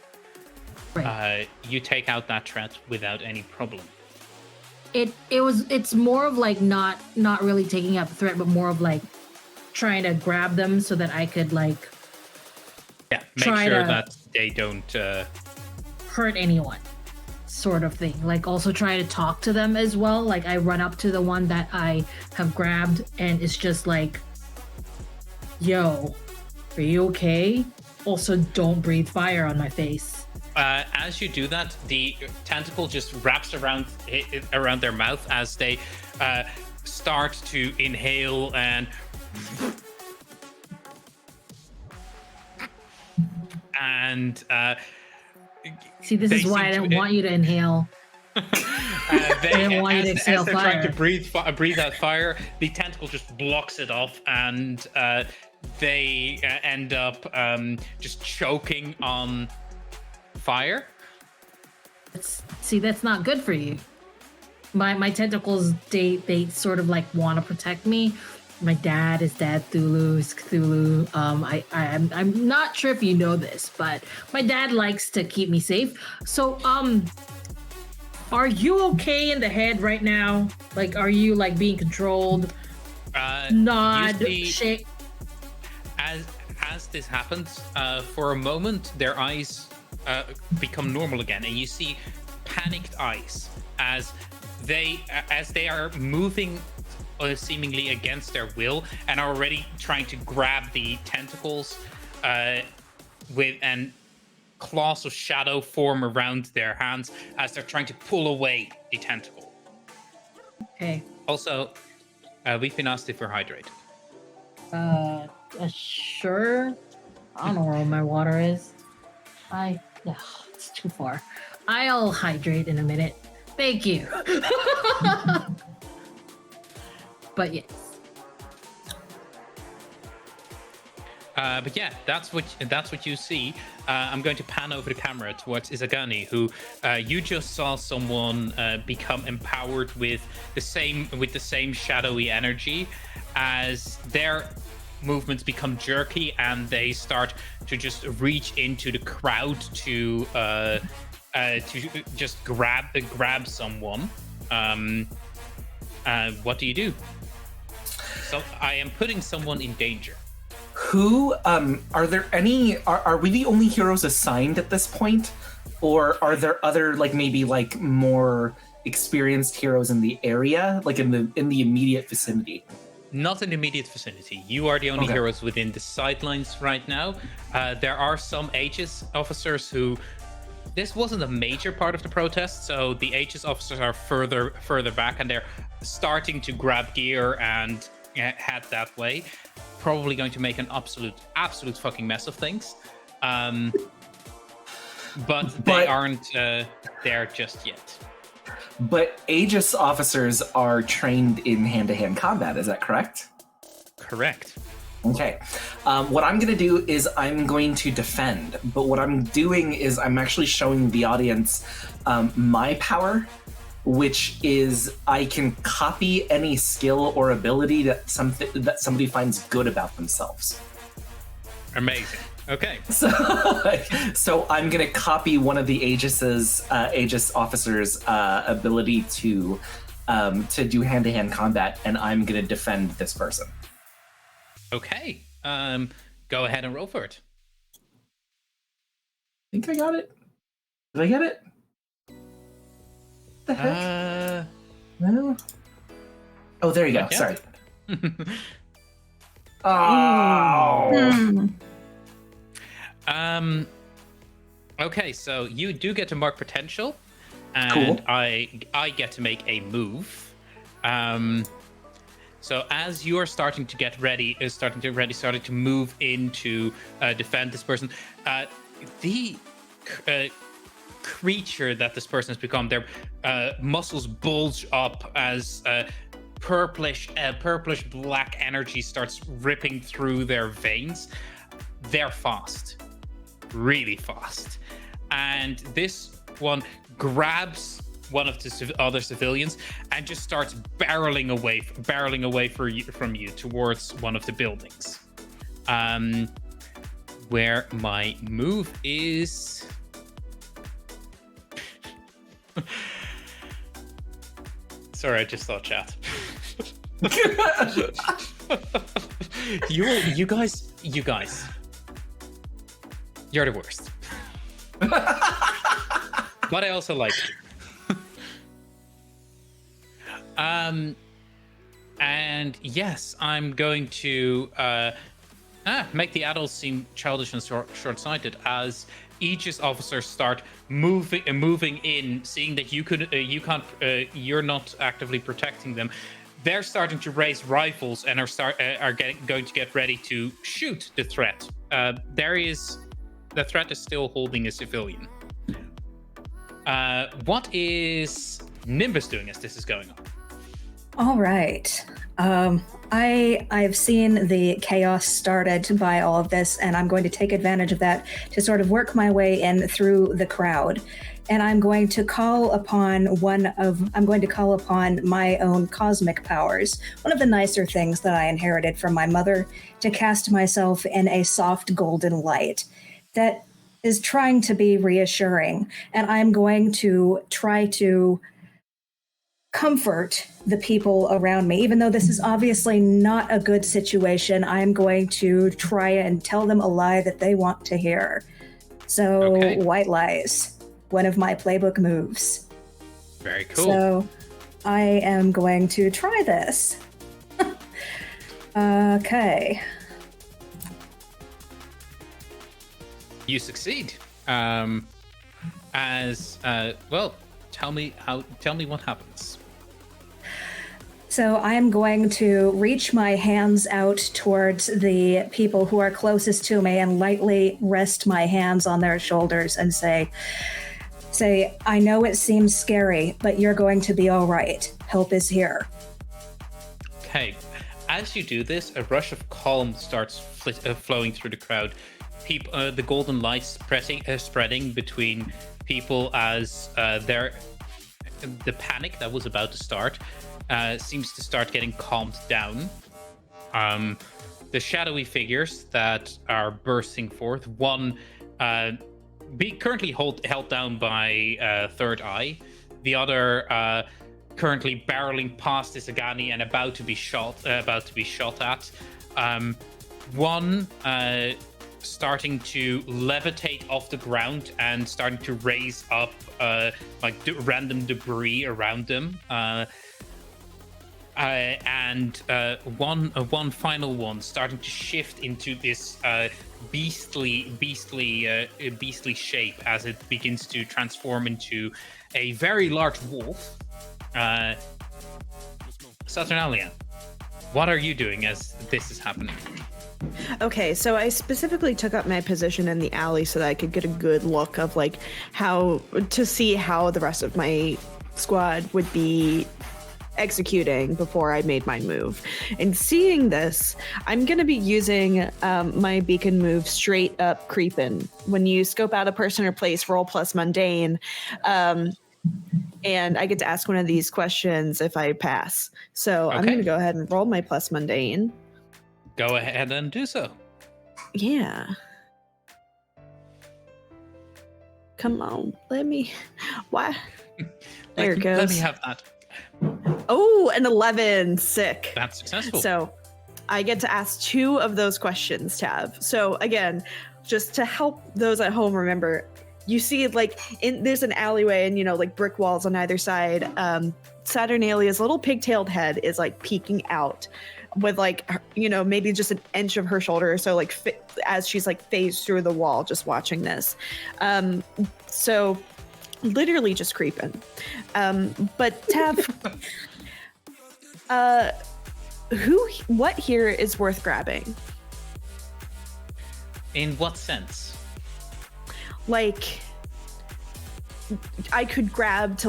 Right. You take out that threat without any problem. It's more of like not really taking out the threat, but more of like trying to grab them so that I could like make sure that they don't hurt anyone, sort of thing. Like also try to talk to them as well. Like I run up to the one that I have grabbed and it's just like, yo, are you okay? Also, don't breathe fire on my face. As you do that, the tentacle just wraps around their mouth as they start to inhale and see, this is why I don't want you to inhale. I didn't want you to exhale as they're fire. trying to breathe out fire, the tentacle just blocks it off, and they end up just choking on fire. See, that's not good for you. My tentacles, they sort of like want to protect me. My dad is Dad Thulu, is Cthulhu. I'm not sure if you know this, but my dad likes to keep me safe. So, are you okay in the head right now? Like, are you like being controlled? Nod, shake. As this happens, for a moment, their eyes become normal again, and you see panicked eyes as they are moving seemingly against their will and are already trying to grab the tentacles and claws of shadow form around their hands as they're trying to pull away the tentacle. Okay. Also, we've been asked if we're hydrated. Sure. I don't know where all my water is. It's too far. I'll hydrate in a minute. Thank you. But yes. But yeah, that's what you see. I'm going to pan over the camera towards Isagani, who you just saw someone become empowered with the same shadowy energy. As their movements become jerky and they start to just reach into the crowd to just grab someone. What do you do? So I am putting someone in danger. Who are there any? Are we the only heroes assigned at this point, or are there other maybe more experienced heroes in the area, like in the immediate vicinity? Not in the immediate vicinity. You are the only heroes within the sidelines right now. There are some Aegis officers who. This wasn't a major part of the protest, so the Aegis officers are further back, and they're starting to grab gear and head that way. Probably going to make an absolute fucking mess of things. But they aren't there just yet. But Aegis officers are trained in hand-to-hand combat, is that correct? Correct. Okay. What I'm going to do is I'm going to defend, but what I'm doing is I'm actually showing the audience my power, which is I can copy any skill or ability that somebody finds good about themselves. Amazing. Okay. So I'm going to copy one of the Aegis officers' ability to do hand-to-hand combat, and I'm going to defend this person. Okay. Go ahead and roll for it. I think I got it. Did I get it? The heck? No. Oh, there you go. Sorry. Oh. Hmm. Okay, so you do get to mark potential, and Cool. I get to make a move. So as you're starting to get ready, starting to move into defend this person, the creature that this person has become, their muscles bulge up as purplish black energy starts ripping through their veins. They're fast, really fast, and this one grabs one of the other civilians and just starts barreling away from you towards one of the buildings. Where my move is. Sorry, I just thought chat. You guys, you're the worst. But I also like you. And yes, I'm going to make the adults seem childish and short-sighted as Aegis officers start moving in, seeing that you're not actively protecting them. They're starting to raise rifles and are going to get ready to shoot the threat. The threat is still holding a civilian. What is Nimbus doing as this is going on? All right. I've seen the chaos started by all of this, and I'm going to take advantage of that to sort of work my way in through the crowd. And I'm going to call upon my own cosmic powers, one of the nicer things that I inherited from my mother, to cast myself in a soft golden light that is trying to be reassuring. And I'm going to try to comfort the people around me. Even though this is obviously not a good situation, I'm going to try and tell them a lie that they want to hear. So, Okay. White lies, one of my playbook moves. Very cool. So, I am going to try this. Okay. You succeed. Well, tell me what happens. So I am going to reach my hands out towards the people who are closest to me and lightly rest my hands on their shoulders and say, I know it seems scary, but you're going to be all right. Help is here. Okay. As you do this, a rush of calm starts flowing through the crowd. The golden light spreading between people as the panic that was about to start seems to start getting calmed down. The shadowy figures that are bursting forth, one currently held down by Third Eye, the other currently barreling past Isagani and about to be shot at. One starting to levitate off the ground and starting to raise up random debris around them. And one final one starting to shift into this beastly shape as it begins to transform into a very large wolf. Saturnalia, what are you doing as this is happening? Okay, so I specifically took up my position in the alley so that I could get a good look of how the rest of my squad would be executing before I made my move. And seeing this, I'm going to be using my beacon move, Straight Up Creepin'. When you scope out a person or place, roll plus mundane, and I get to ask one of these questions if I pass. So I'm going to go ahead and roll my plus mundane. Go ahead and do so. Yeah. Come on, why? There it goes. Let me have that. Oh, an 11. Sick. That's successful. So I get to ask 2 of those questions, Tav. So again, just to help those at home remember, you see there's an alleyway and brick walls on either side. Saturnalia's little pigtailed head is peeking out with like maybe just an inch of her shoulder or so, like as she's like phased through the wall, just watching this. So literally just creeping. But Tav, what here is worth grabbing? In what sense? Like, I could grab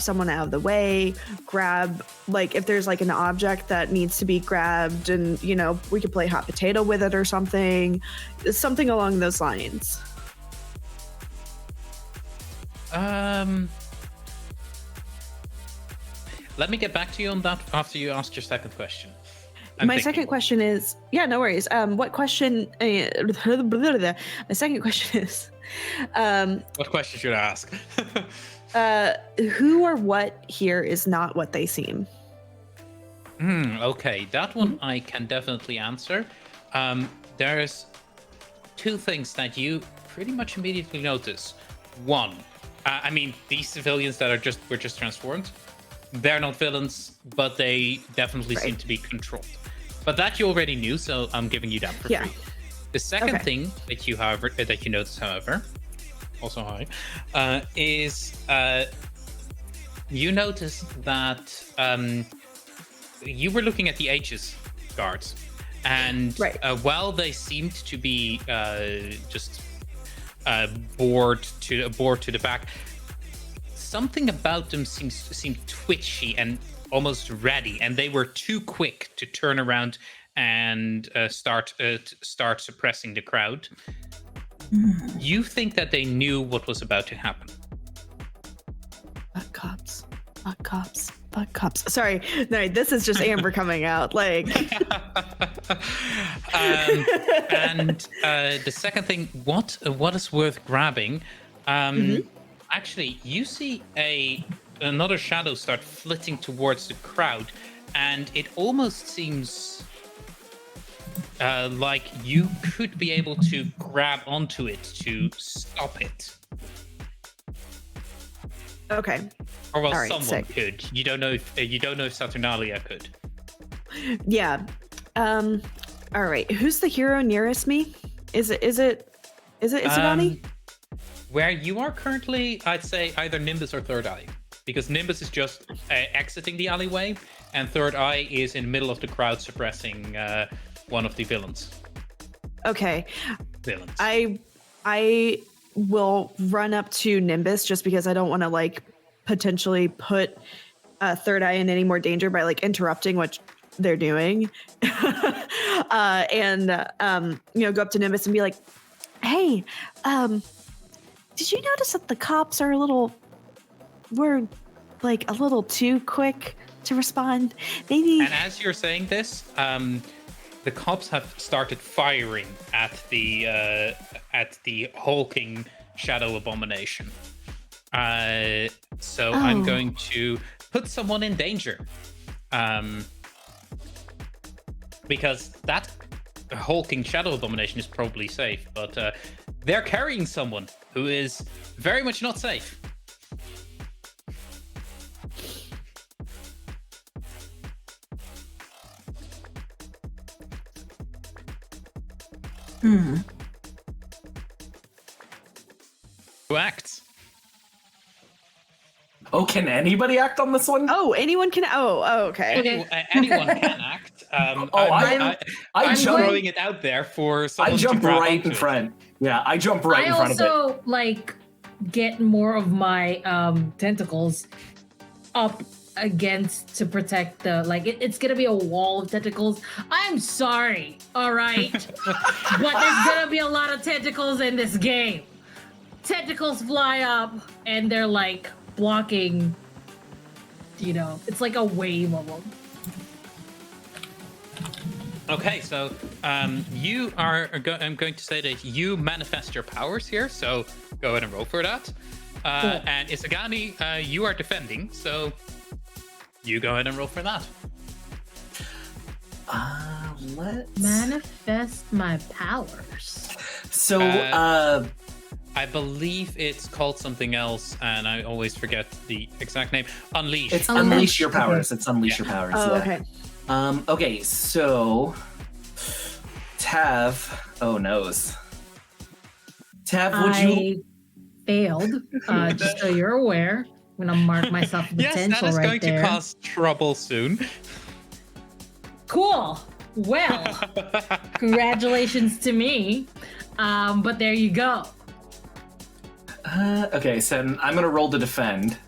someone out of the way, grab like if there's like an object that needs to be grabbed, and we could play hot potato with it or something along those lines. Let me get back to you on that after you asked your second question. My second question is, no worries. What question? The second question is, what question should I ask? Who or what here is not what they seem? Okay, that one I can definitely answer. There's two things that you pretty much immediately notice. One, these civilians that were just transformed, they're not villains, but they definitely seem to be controlled. But that you already knew, so I'm giving you that for free. The second thing that you notice, however, also hi, is you notice that you were looking at the H's guards, and while they seemed to be just bored to the back, something about them seemed twitchy and almost ready, and they were too quick to turn around and start suppressing the crowd. You think that they knew what was about to happen. Fuck cops. Fuck cops. Fuck cops. Sorry, no, this is just Amber coming out. Like, and the second thing, what is worth grabbing? Actually, you see another shadow start flitting towards the crowd, and it almost seems like you could be able to grab onto it to stop it. Okay. Or well, right, someone could. You don't know if Saturnalia could. Yeah. All right. Who's the hero nearest me? Is it Isagani? Where you are currently, I'd say either Nimbus or Third Eye, because Nimbus is just exiting the alleyway, and Third Eye is in the middle of the crowd suppressing one of the villains. Okay. Villains. I will run up to Nimbus just because I don't want to like potentially put Third Eye in any more danger by like interrupting what they're doing. And go up to Nimbus and be like, hey, did you notice that the cops are were like a little too quick to respond? Maybe. And as you're saying this, the cops have started firing at the hulking shadow abomination. So I'm going to put someone in danger, because that hulking shadow abomination is probably safe, but they're carrying someone who is very much not safe. Who acts? Oh, can anybody act on this one? Oh, anyone can. Oh, okay. Anyone can act. I'm throwing it out there for someone I jump to grab right onto in it. front. Yeah, I jump right in front of it. I also like get more of my tentacles up against to protect the it's gonna be a wall of tentacles. I'm sorry, all right, but there's gonna be a lot of tentacles in this game. Tentacles fly up and they're like blocking. It's like a wave of them. Okay, so you are. I'm going to say that you manifest your powers here. So go ahead and roll for that. Cool. And Isagani, you are defending. So you go ahead and roll for that. Let's Manifest my powers. So, I believe it's called something else, and I always forget the exact name. Unleash. It's Unleash Your Powers. It's Unleash Your Powers. Oh, yeah. okay. Okay, so Tav. Oh noes. Tav, would you? Failed. Just so you're aware, I'm gonna mark myself Yes, potential that is right going there. to cause trouble soon. Cool. Well, congratulations to me. But there you go. Okay, so I'm gonna roll to defend,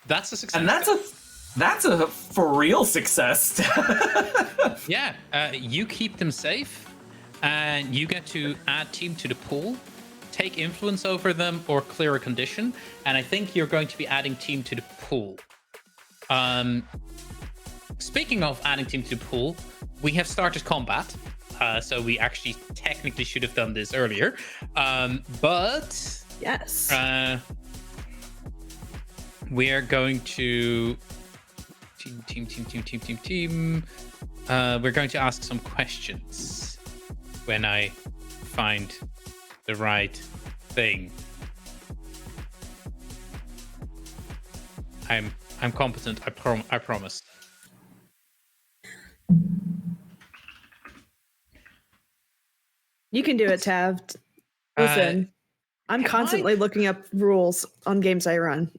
That's a success. and that's a for real success. Yeah, you keep them safe, and you get to add team to the pool, take influence over them, or clear a condition. And I think you're going to be adding team to the pool. Speaking of adding team to the pool, we have started combat. So we actually technically should have done this earlier. But Yes. we are going to team. We're going to ask some questions when I find the right thing. I'm competent. I promise. You can do it, Tav. Listen, I'm constantly looking up rules on games I run.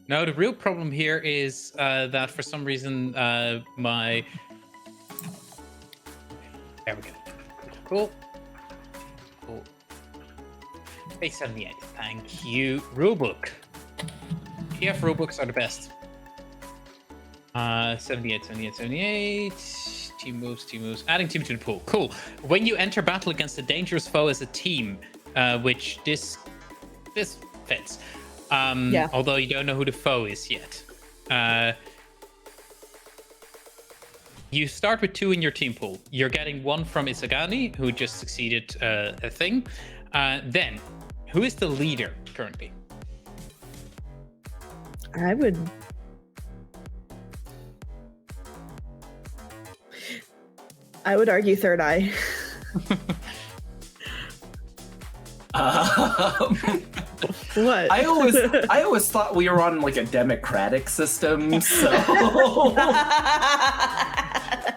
No, the real problem here is that for some reason my... There we go. Cool. Page 78. Thank you. Rulebook. PDF rulebooks are the best. 78. Team moves. Adding team to the pool. Cool. When you enter battle against a dangerous foe as a team, which this fits. Yeah. Although you don't know who the foe is yet. You start with 2 in your team pool. You're getting 1 from Isagani, who just succeeded a thing. Then, who is the leader currently? I would argue Third Eye. What? I always thought we were on like a democratic system, so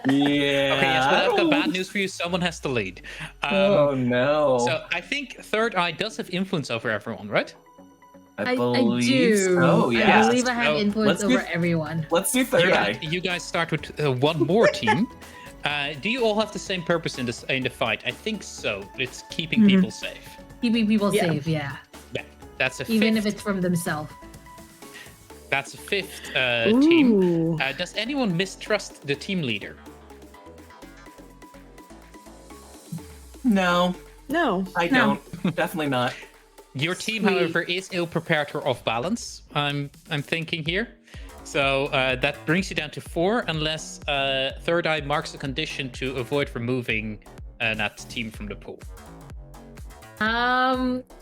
yeah. Okay, yes, but I've got bad news for you. Someone has to lead. Oh no! So I think Third Eye does have influence over everyone, right? I I believe do. so. Yeah. I believe I have So, influence let's do- over everyone. Let's do Third Eye. You guys start with 1 more team. Do you all have the same purpose in the fight? I think so. It's keeping people safe. Keeping people Yeah. safe, yeah. Yeah, that's a Even fifth. if it's from themselves. That's a 5th team. Ooh. Does anyone mistrust the team leader? No, No. I don't. Definitely not. Your team, Sweet. however, is ill prepared or off balance. I'm thinking here. So that brings you down to 4, unless Third Eye marks a condition to avoid removing that team from the pool.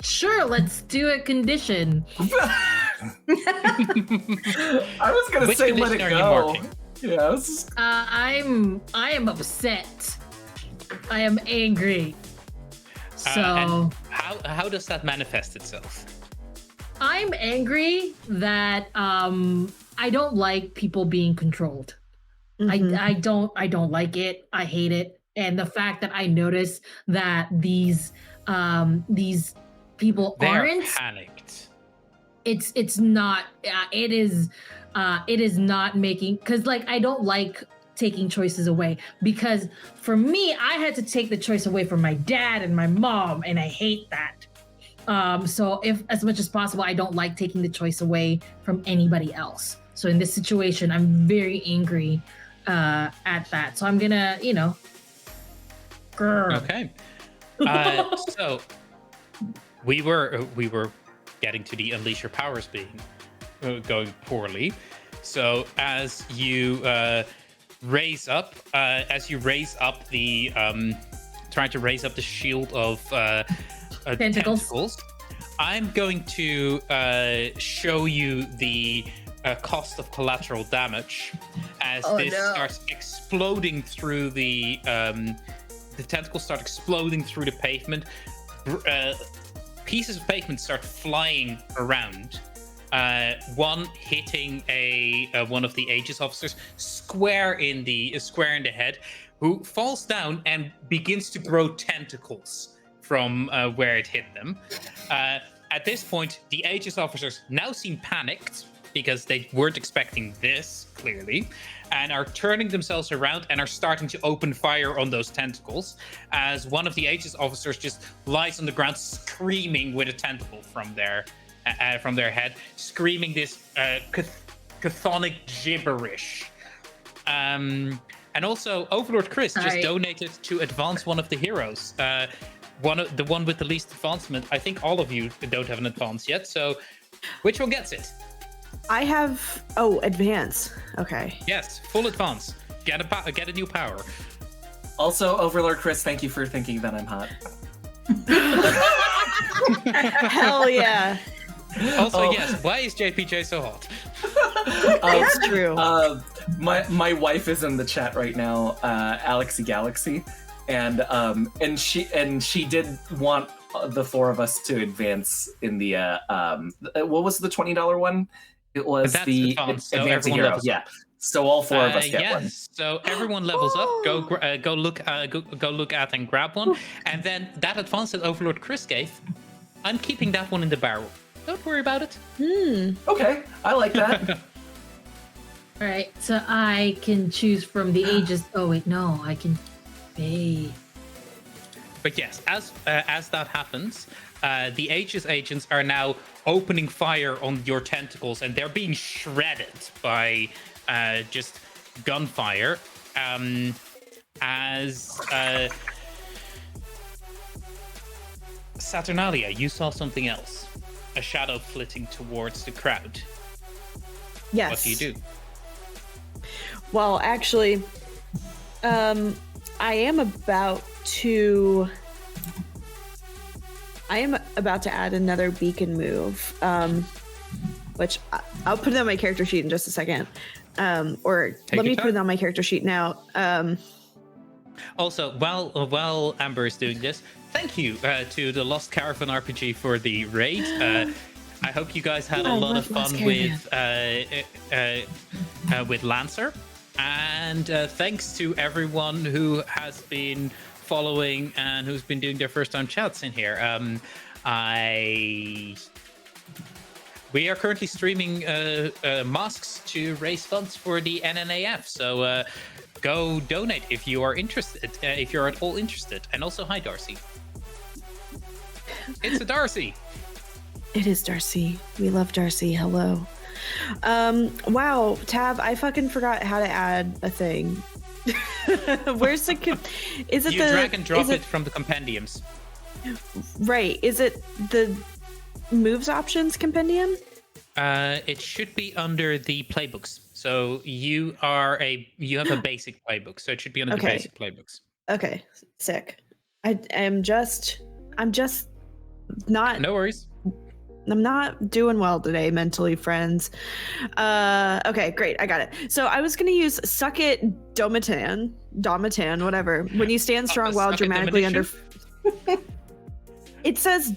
Sure, let's do a condition. I was gonna Which say let condition it are you go. marking? Yeah, I was just... I am upset. I am angry. So And how does that manifest itself? I'm angry that I don't like people being controlled. Mhm. I don't like it. I hate it. And the fact that I notice that these people They're aren't, panicked. it's not it is not making, because like I don't like taking choices away, because for me I had to take the choice away from my dad and my mom, and I hate that. So if as much as possible, I don't like taking the choice away from anybody else. So in this situation, I'm very angry at that. So I'm gonna, grr. Okay. So we were getting to the unleash your powers being going poorly. So as you raise up the trying to raise up the shield of tentacles, I'm going to show you the cost of collateral damage as starts exploding through the tentacles start exploding through the pavement. Pieces of pavement start flying around. One hitting one of the Aegis officers square in the head, who falls down and begins to grow tentacles from where it hit them. At this point, the Aegis officers now seem panicked because they weren't expecting this, clearly, and are turning themselves around and are starting to open fire on those tentacles, as one of the Aegis officers just lies on the ground screaming with a tentacle from their head, screaming this chthonic gibberish. And also, Overlord Chris just donated to advance one of the heroes. The one with the least advancement. I think all of you don't have an advance yet, so which one gets it? I have advance. Okay. Yes, full advance. Get a new power. Also, Overlord Chris, thank you for thinking that I'm hot. Hell yeah. Also, yes, why is JPJ so hot? It's true. My wife is in the chat right now, Alexy Galaxy, and she did want the four of us to advance in the what was the $20 one? It was the advancing hero. Yeah. So all four of us get one. So everyone levels up. Go look at and grab one, and then that advance that Overlord Chris gave, I'm keeping that one in the barrel. Don't worry about it. Okay, I like that. All right, so I can choose from the Aegis. Oh wait, no, I can pay. But yes, as that happens, the Aegis agents are now opening fire on your tentacles, and they're being shredded by just gunfire. As Saturnalia, you saw something else. A shadow flitting towards the crowd. Yes. What do you do? Well, actually, I am about to add another beacon move, which I'll put it on my character sheet in just a second. Or let me put it on my character sheet now. Also, while Amber is doing this, thank you to the Lost Caravan RPG for the raid. I hope you guys had a lot of fun with Lancer, and thanks to everyone who has been following and who's been doing their first time chats in here. We are currently streaming masks to raise funds for the NNAF, so go donate if you are interested, if you're at all interested. And also, hi, Darcy. It's a Darcy. It is Darcy. We love Darcy. Hello. Wow, Tab, I fucking forgot how to add a thing. Where's the is it you drag and drop it from the compendiums. Right. Is it the moves options compendium? It should be under the playbooks. So you have a basic playbook, so it should be under the basic playbooks. Okay, sick. I'm just not. No worries. I'm not doing well today mentally, friends. Okay, great. I got it. So I was going to use Suck It Domitian, whatever. When you stand strong while dramatically under... It says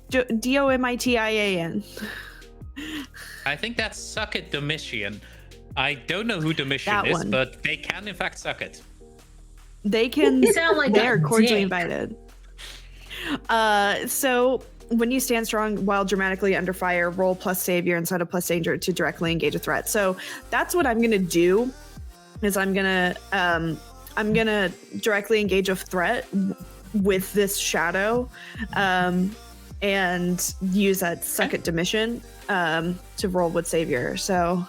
Domitian. I think that's Suck It Domitian. I don't know who Domitian is, but they can in fact suck it. They can... You sound like they're cordially invited. So... when you stand strong while dramatically under fire, roll plus save your inside of plus danger to directly engage a threat. So that's what I'm gonna do. Is I'm gonna directly engage a threat with this shadow, and use that Suck It Domitian to roll with savior. So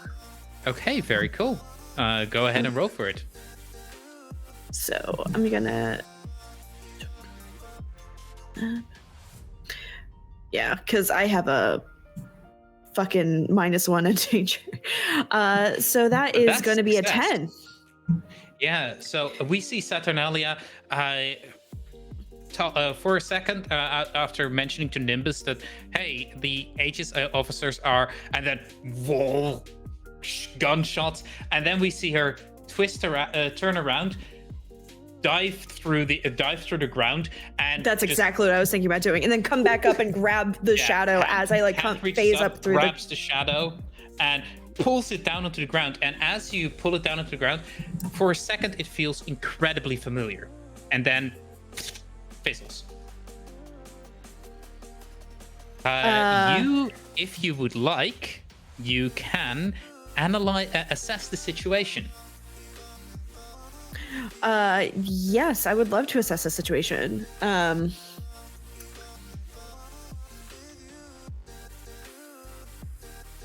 okay, very cool. Go ahead and roll for it. So I'm gonna. Yeah, because I have a fucking -1 in danger. So that is going to be a 10. Yeah, so we see Saturnalia for a second after mentioning to Nimbus that, hey, the Aegis officers are, and then whoa, gunshots, and then we see her turn around, dive through the ground, and That's exactly what I was thinking about doing, and then come back up and grab the shadow as I like phase up through grabs the shadow and pulls it down onto the ground. And as you pull it down onto the ground, for a second it feels incredibly familiar, and then fizzles. You, if you would like, you can assess the situation. Yes, I would love to assess the situation.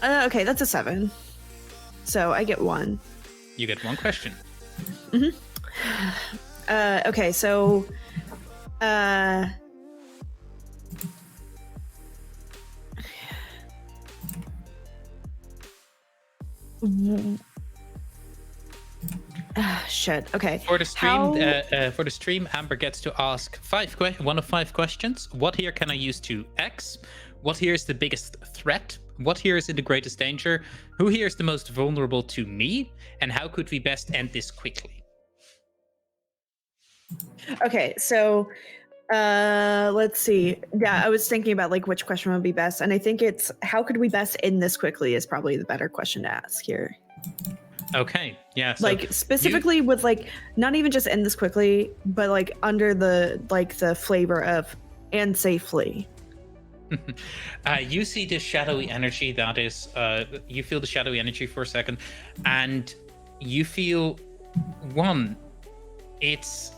Okay, that's a 7. So I get 1. You get 1 question. Okay, so shit. Okay. For the stream, Amber gets to ask 1 of 5 questions. What here can I use to X? What here is the biggest threat? What here is in the greatest danger? Who here is the most vulnerable to me? And how could we best end this quickly? Okay, so let's see. Yeah, I was thinking about like which question would be best, and I think it's how could we best end this quickly is probably the better question to ask here. Okay, yeah. So like specifically with like not even just end this quickly, but like under the flavor of and safely. You see this shadowy energy that is, you feel the shadowy energy for a second, and you feel one, it's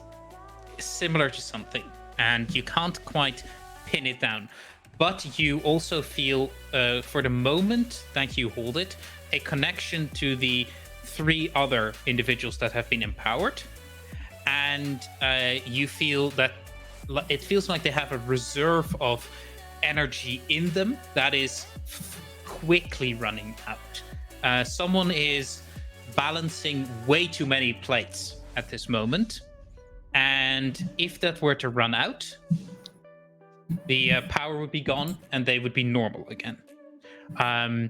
similar to something, and you can't quite pin it down. But you also feel, for the moment that you hold it, a connection to the 3 other individuals that have been empowered, and you feel that it feels like they have a reserve of energy in them that is quickly running out. Someone is balancing way too many plates at this moment, and if that were to run out, the power would be gone and they would be normal again. And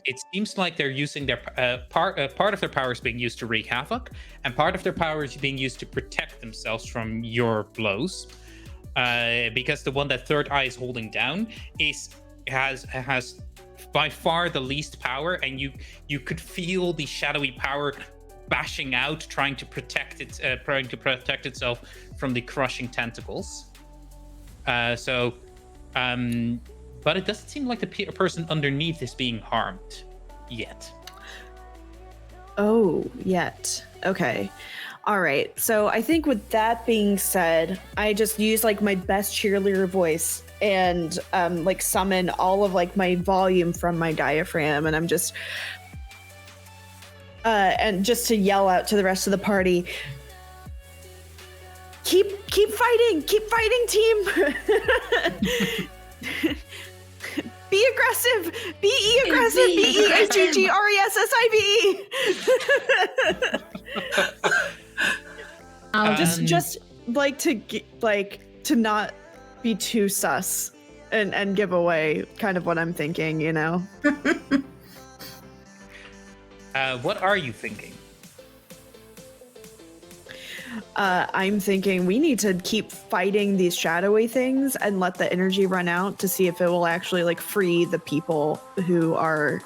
it seems like they're using their part of their power is being used to wreak havoc, and part of their power is being used to protect themselves from your blows. Because the one that Third Eye is holding down has by far the least power, and you could feel the shadowy power bashing out, trying to protect itself from the crushing tentacles. But it doesn't seem like the person underneath is being harmed yet. Oh, yet. Okay. All right. So I think with that being said, I just use like my best cheerleader voice and like summon all of like my volume from my diaphragm, and I'm just and just to yell out to the rest of the party, keep fighting, team. Be aggressive. B-E aggressive. B-E-A-G-G-R-E-S-S-I-V-E. Just like to not be too sus and give away kind of what I'm thinking, you know. What are you thinking? I'm thinking we need to keep fighting these shadowy things and let the energy run out to see if it will actually like free the people who are,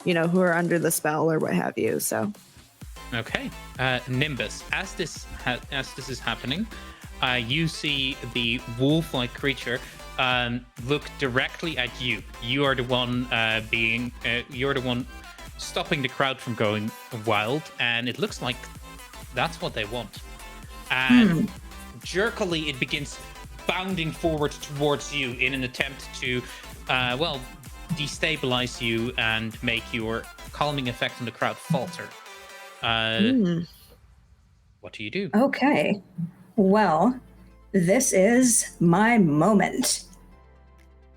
who are under the spell or what have you. So, okay, Nimbus. As this is happening, you see the wolf-like creature look directly at you. You are the one you're the one stopping the crowd from going wild, and it looks like that's what they want. And jerkily, it begins bounding forward towards you in an attempt to, destabilize you and make your calming effect on the crowd falter. What do you do? Okay. Well, this is my moment.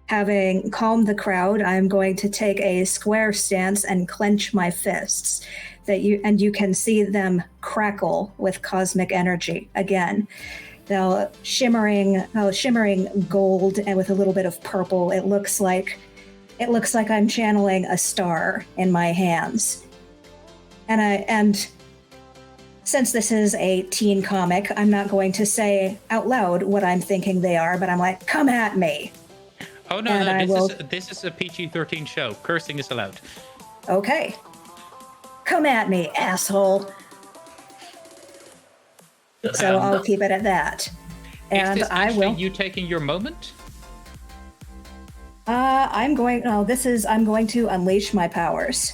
Having calmed the crowd, I'm going to take a square stance and clench my fists. You can see them crackle with cosmic energy again. They'll shimmering gold and with a little bit of purple. It looks like I'm channeling a star in my hands. And since this is a teen comic, I'm not going to say out loud what I'm thinking they are, but I'm like, come at me. Oh, no, And no, this is a PG-13 show. Cursing is allowed. Okay. Come at me, asshole. So I'll keep it at that. And is this I actually will. you taking your moment? I'm going to unleash my powers.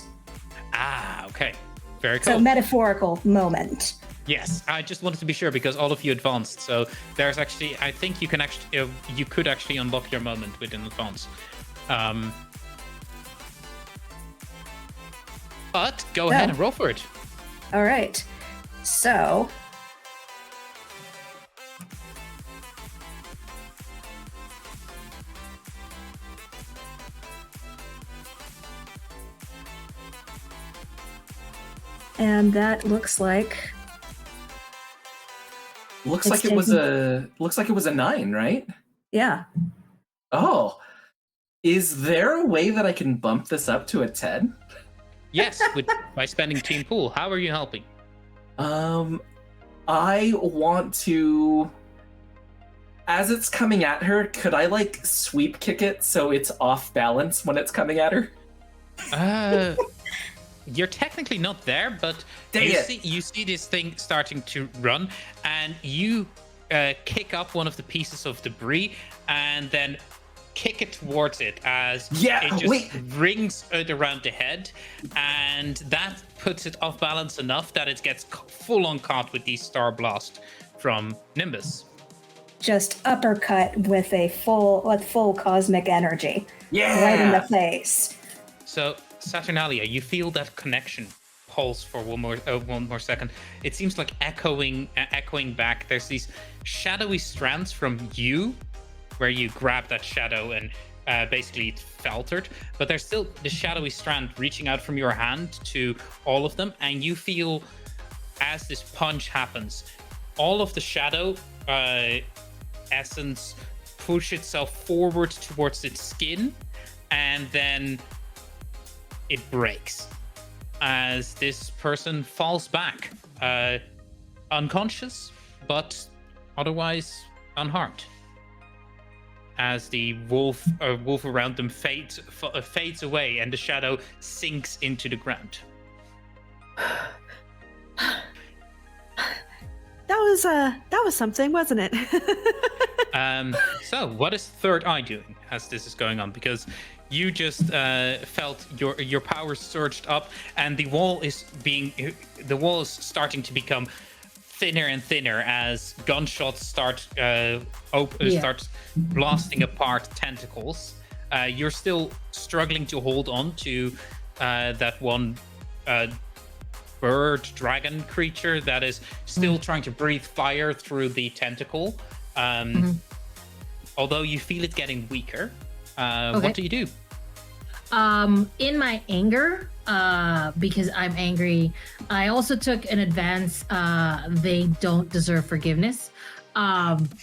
Ah, okay. Very cool. So metaphorical moment. Yes, I just wanted to be sure because all of you advanced. So there's actually, I think you can actually, you could actually unlock your moment within advance. But go ahead and roll for it. All right. So. And that looks like. Looks like it was a 9, right? Yeah. Oh. Is there a way that I can bump this up to a 10? Yes, by spending team pool. How are you helping? I want to, as it's coming at her, could I like sweep kick it so it's off balance when it's coming at her? You're technically not there, but you see this thing starting to run, and you kick up one of the pieces of debris, and then kick it towards it as it just rings out around the head, and that puts it off balance enough that it gets full on caught with the Star Blast from Nimbus. Just uppercut with full cosmic energy. Yeah, right in the face. So Saturnalia, you feel that connection pulse for one more second. It seems like echoing back. There's these shadowy strands from you, where you grab that shadow and basically it faltered, but there's still the shadowy strand reaching out from your hand to all of them, and you feel as this punch happens, all of the shadow essence push itself forward towards its skin, and then it breaks as this person falls back, unconscious, but otherwise unharmed. As the wolf around them fades away, and the shadow sinks into the ground. That was something, wasn't it? So what is Third Eye doing as this is going on? Because you just felt your powers surged up, and the wall is starting to become thinner and thinner as gunshots start blasting apart tentacles. You're still struggling to hold on to that one bird dragon creature that is still trying to breathe fire through the tentacle. Although you feel it getting weaker. What do you do? In my anger, because I'm angry, I also took an advance. They don't deserve forgiveness,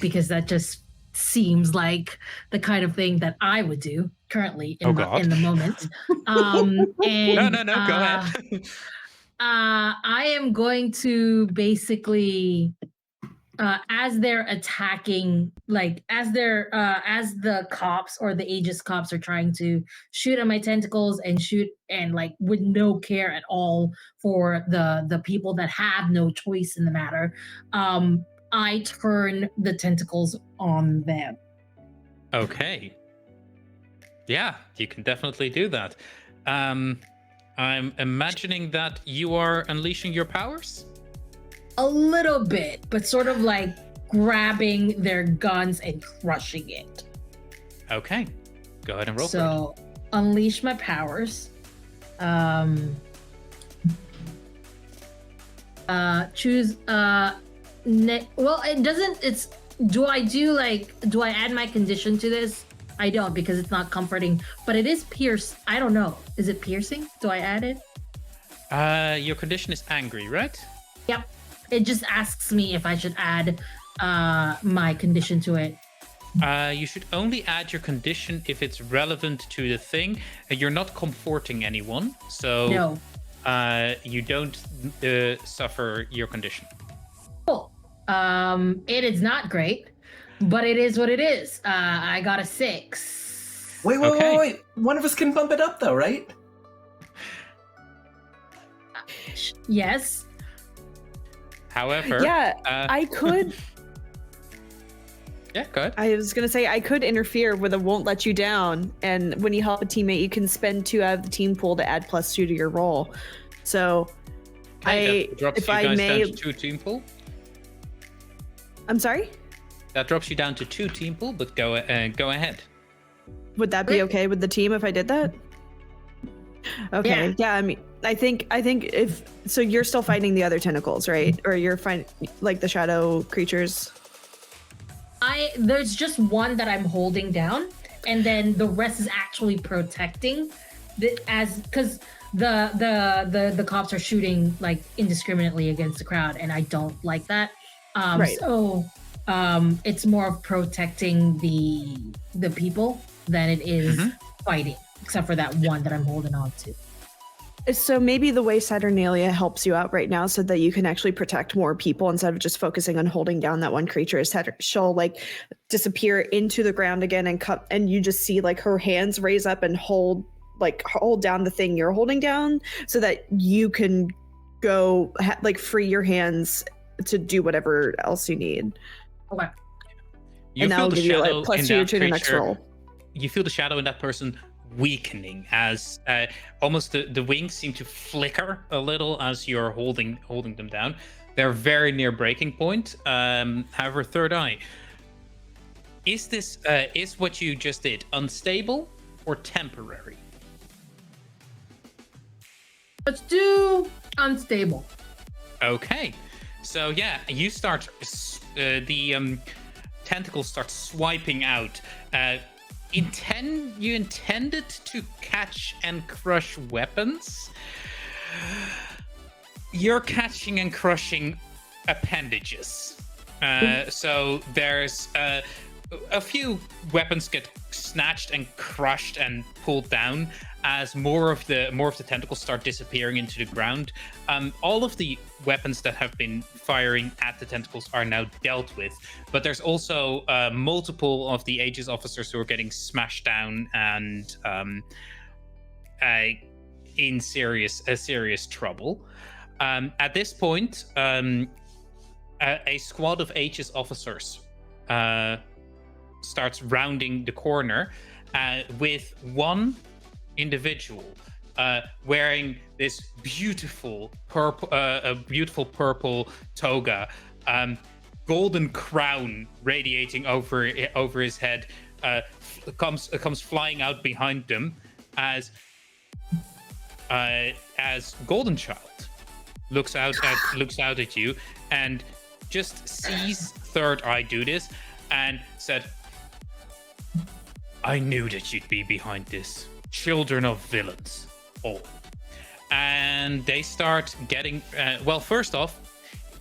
because that just seems like the kind of thing that I would do currently in the moment. And, no, go ahead. I am going to basically, as they're attacking, like as the cops or the Aegis cops are trying to shoot at my tentacles and like with no care at all for the people that have no choice in the matter, I turn the tentacles on them. Okay. Yeah, you can definitely do that. I'm imagining that you are unleashing your powers? A little bit, but sort of like grabbing their guns and crushing it. Okay. Go ahead and roll for it. So, unleash my powers. Choose well, it doesn't do I add my condition to this? I don't, because it's not comforting, but it is pierce. I don't know. Is it piercing? Do I add it? Your condition is angry, right? Yep. It just asks me if I should add my condition to it. You should only add your condition if it's relevant to the thing. You're not comforting anyone, so no. you don't suffer your condition. Cool. It is not great, but it is what it is. I got a 6. Wait. One of us can bump it up, though, right? Yes. However, I could. Yeah, go ahead. I was gonna say I could interfere with a won't let you down, and when you help a teammate, you can spend 2 out of the team pool to add +2 to your roll. So, That drops if you I guys may, down to 2 team pool. I'm sorry. That drops you down to 2 team pool, but go ahead. Would that be okay with the team if I did that? Okay. Yeah. I mean, I think if so, you're still fighting the other tentacles, right? Or you're fighting like the shadow creatures. There's just one that I'm holding down, and then the rest is actually protecting, because the cops are shooting like indiscriminately against the crowd, and I don't like that. Right. So it's more of protecting the people than it is fighting, except for that one that I'm holding on to. So maybe the way Saturnalia helps you out right now so that you can actually protect more people instead of just focusing on holding down that one creature is she'll like disappear into the ground again and you just see like her hands raise up and hold down the thing you're holding down so that you can go free your hands to do whatever else you need. Okay. You and that'll give you like +2 to your next roll. You feel the shadow in that person weakening as almost the wings seem to flicker a little as you're holding them down. They're very near breaking point. However, Third Eye, is what you just did unstable or temporary? Let's do unstable. Okay, so yeah, you start the tentacles start swiping out. You intended to catch and crush weapons. You're catching and crushing appendages. So there's a few weapons get snatched and crushed and pulled down as more of the tentacles start disappearing into the ground. All of the weapons that have been firing at the tentacles are now dealt with, but there's also multiple of the Aegis officers who are getting smashed down and in serious trouble. At this point, a squad of Aegis officers starts rounding the corner with one individual wearing this beautiful purple toga, golden crown radiating over his head, comes flying out behind them as Golden Child looks out at you and just sees Third Eye do this and said, "I knew that you'd be behind this. Children of villains, all." And they start getting first off,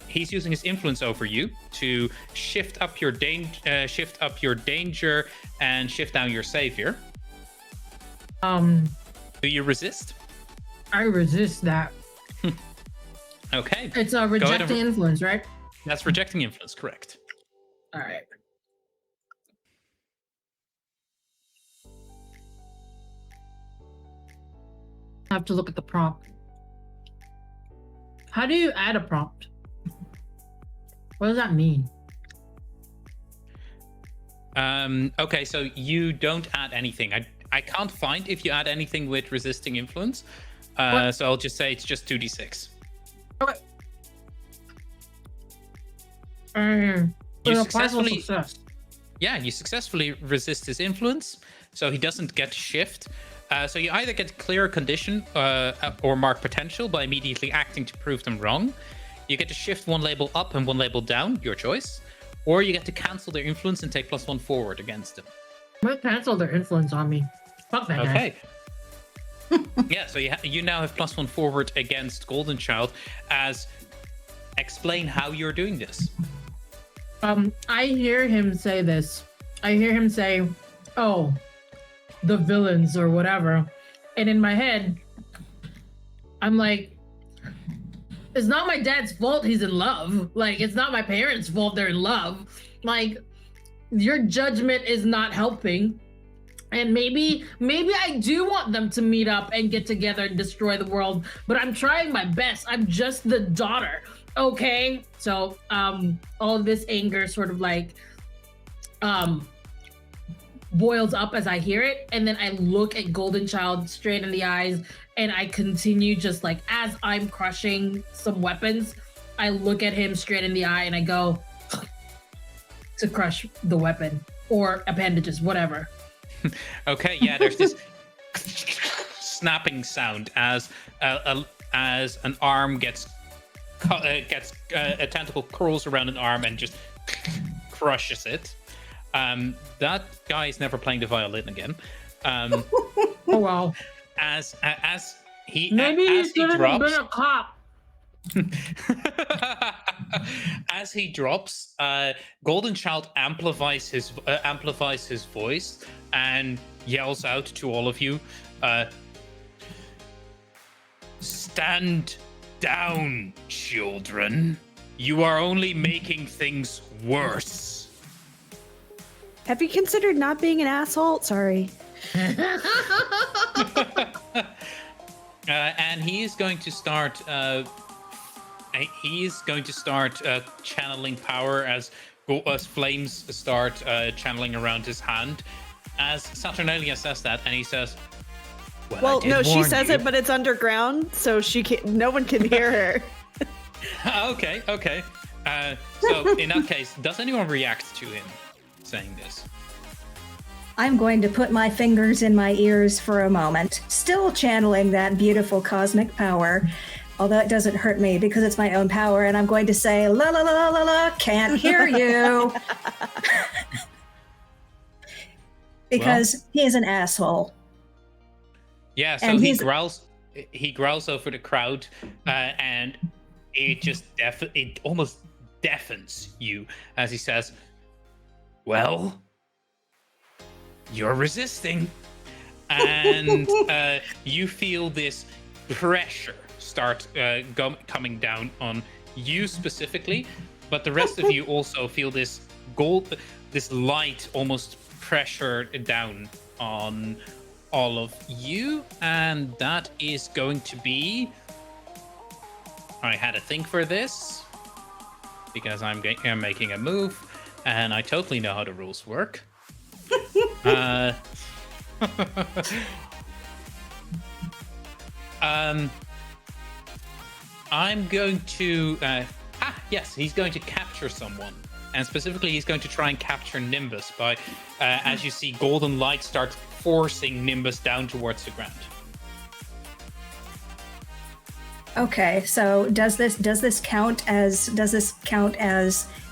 he's using his influence over you to shift up your danger and shift down your savior. Do you resist? I resist that. Okay, it's a rejecting influence, right? That's rejecting influence, correct. All right. I have to look at the prompt. How do you add a prompt? What does that mean? Okay, so you don't add anything. I can't find if you add anything with resisting influence. So I'll just say it's just 2d6. Okay. You successfully, yeah, you successfully resist his influence, so he doesn't get shift. So you either get clear a condition or mark potential by immediately acting to prove them wrong. You get to shift one label up and one label down, your choice. Or you get to cancel their influence and take +1 forward against them. I'm gonna cancel their influence on me. Fuck that guy. Yeah, so you now have +1 forward against Golden Child. Explain how you're doing this. I hear him say this. I hear him say, "Oh, the villains or whatever," and in my head, I'm like, it's not my dad's fault he's in love. Like, it's not my parents' fault they're in love. Like, your judgment is not helping. And maybe I do want them to meet up and get together and destroy the world, but I'm trying my best. I'm just the daughter, okay? So all of this anger sort of like boils up as I hear it, and then I look at Golden Child straight in the eyes, and I continue just like, as I'm crushing some weapons, I look at him straight in the eye and I go to crush the weapon or appendages, whatever. Okay, yeah, there's this snapping sound as an arm gets a tentacle curls around an arm and just crushes it. That guy is never playing the violin again. Oh wow! As he maybe as he should have drops, been a cop. as he drops, Golden Child amplifies his voice and yells out to all of you, "Stand down, children. You are only making things worse." Have you considered not being an asshole? Sorry. And he's going to start. He's going to start channeling power as flames start channeling around his hand. As Saturnalia says that, and he says, "Well, no, she says it, but it's underground, so she can't. No one can hear her." Okay. So in that case, does anyone react to him saying this? I'm going to put my fingers in my ears for a moment, still channeling that beautiful cosmic power, although it doesn't hurt me because it's my own power, and I'm going to say, "La la la la la la, can't hear you." Because he is an asshole. Yeah, so And he growls over the crowd, and it just it almost deafens you as he says, "Well, you're resisting." And you feel this pressure start coming down on you specifically, but the rest of you also feel this light almost pressure down on all of you, and that is going to be, I had to think for this because I'm making a move and I totally know how the rules work. I'm going to yes, he's going to capture someone, and specifically he's going to try and capture Nimbus by as you see golden light start forcing Nimbus down towards the ground. Okay, so does this count as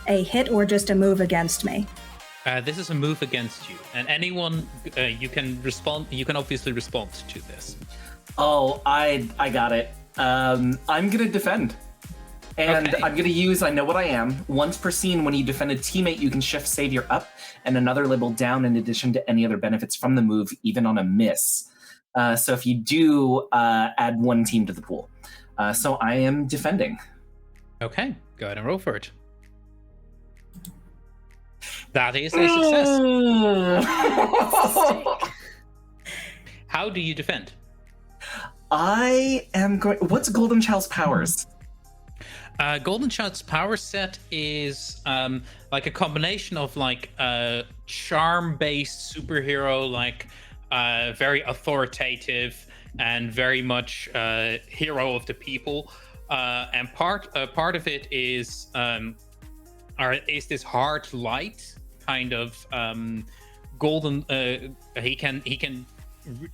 a hit or just a move against me? This is a move against you, and anyone you can respond. You can obviously respond to this. Oh, I got it. I'm gonna defend, and Okay. I'm gonna use I know what I am. Once per scene, when you defend a teammate, you can shift savior up and another label down in addition to any other benefits from the move, even on a miss. So if you do, add one team to the pool. So I am defending. Okay, go ahead and roll for it. That is a success. How do you defend? I am going. What's Golden Child's powers? Golden Child's power set is like a combination of like charm-based superhero, like very authoritative and very much hero of the people. And part of it is this hard light kind of golden. He can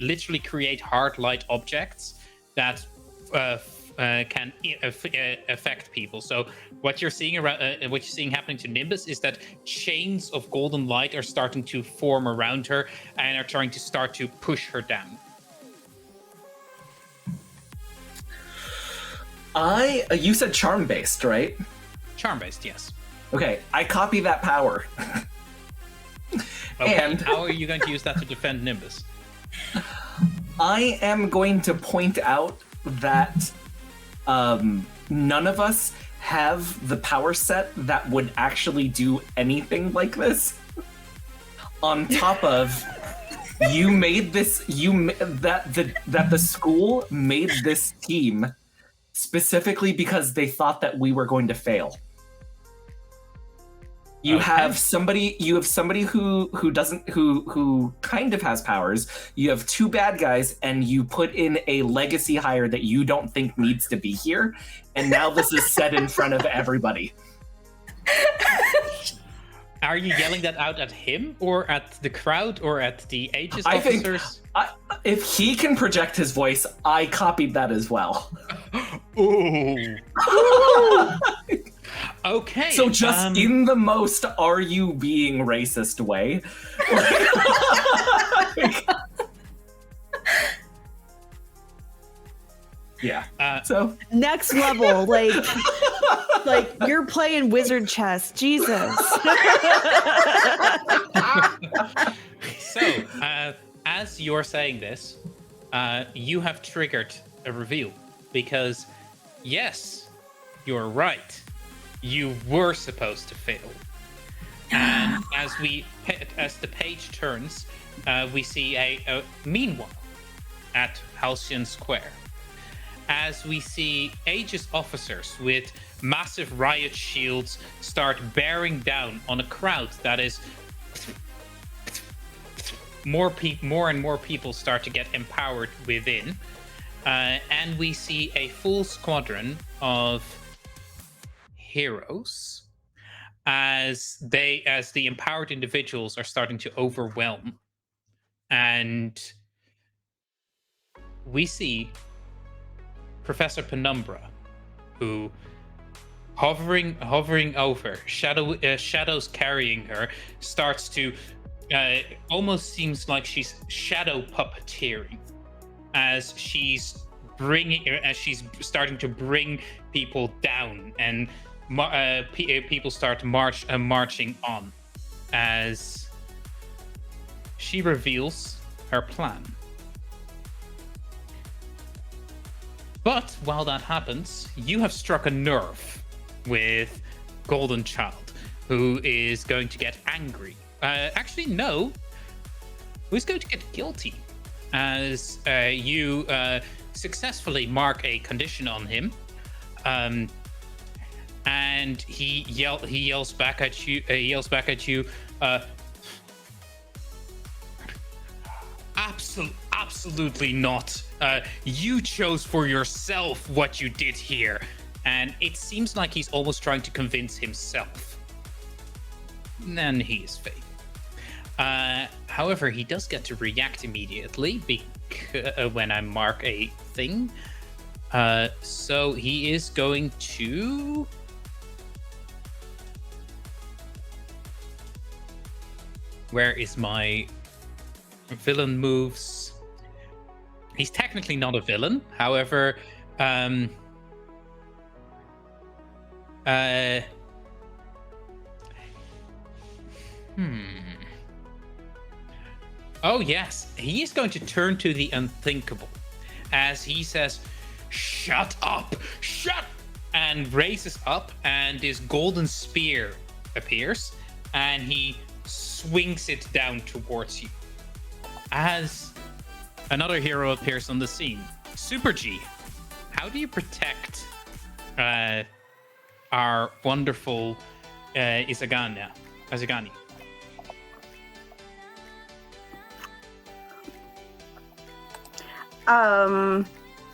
literally create hard light objects that can affect people. So what you're seeing happening to Nimbus is that chains of golden light are starting to form around her and are trying to start to push her down. You said charm based, right? Charm based, yes. Okay, I copy that power. Okay, And how are you going to use that to defend Nimbus? I am going to point out that none of us have the power set that would actually do anything like this. On top of, you made this. That the school made this team specifically because they thought that we were going to fail. You have somebody who kind of has powers. You have two bad guys, and you put in a legacy hire that you don't think needs to be here, and now this is said in front of everybody. Are you yelling that out at him, or at the crowd, or at the Aegis officers? If he can project his voice, I copied that as well. Ooh. Okay. So just in the most "are you being racist" way. Yeah. So Next level, like you're playing wizard chess. Jesus. So, as you're saying this, you have triggered a reveal because, yes, you're right. You were supposed to fail. And as the page turns, we see a meanwhile at Halcyon Square, as we see Aegis officers with massive riot shields start bearing down on a crowd that is more and more people start to get empowered within, and we see a full squadron of heroes as the empowered individuals are starting to overwhelm, and we see Professor Penumbra, who hovering over shadows carrying her, starts to almost seems like she's shadow puppeteering as she's starting to bring people down, and people start marching on as she reveals her plan. But while that happens, you have struck a nerve with Golden Child, who is going to get angry. Actually, no. Who's going to get guilty as you successfully mark a condition on him, and he yells back at you. Absolutely not. You chose for yourself what you did here, and it seems like he's almost trying to convince himself. Then he is fake. However, he does get to react immediately when I mark a thing. So he is going to... Where is my villain moves? He's technically not a villain. However, Oh yes, he is going to turn to the unthinkable as he says, "Shut up! Shut!" and raises up, and his golden spear appears, and he swings it down towards you. As another hero appears on the scene, Super G, how do you protect our wonderful Isagani?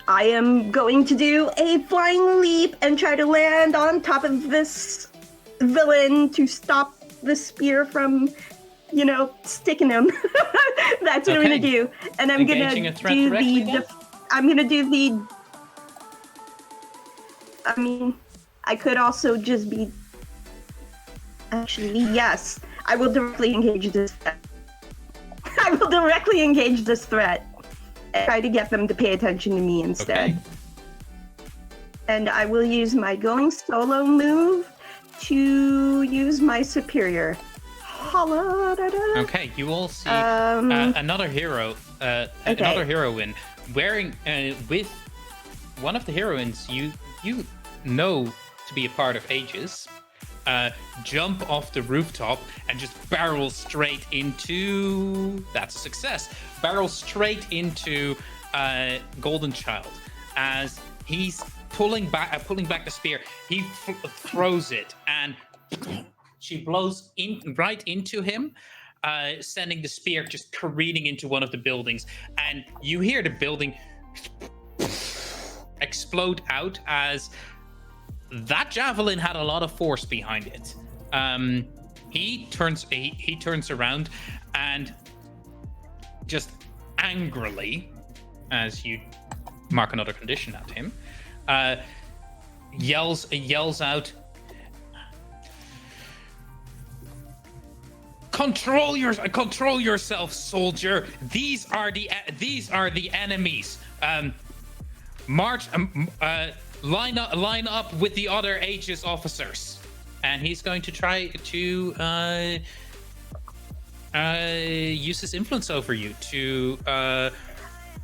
I am going to do a flying leap and try to land on top of this villain to stop the spear from, sticking him. That's what I'm gonna do. And I'm gonna do I could also just be... Actually, yes. I will directly engage this threat. I will directly engage this threat. And try to get them to pay attention to me instead. Okay. And I will use my going solo move to use my superior. Okay, you all see another hero, another heroine wearing with one of the heroines you know to be a part of Aegis, jump off the rooftop and just barrel straight into... That's a success. Barrel straight into Golden Child. As he's pulling back the spear, he throws it, and she blows right into him, sending the spear just careening into one of the buildings. And you hear the building explode out, as that javelin had a lot of force behind it. He turns around and just angrily, as you mark another condition at him, yells out, Control yourself, soldier. These are the enemies. March. Line up with the other Aegis officers. And he's going to try to use his influence over you to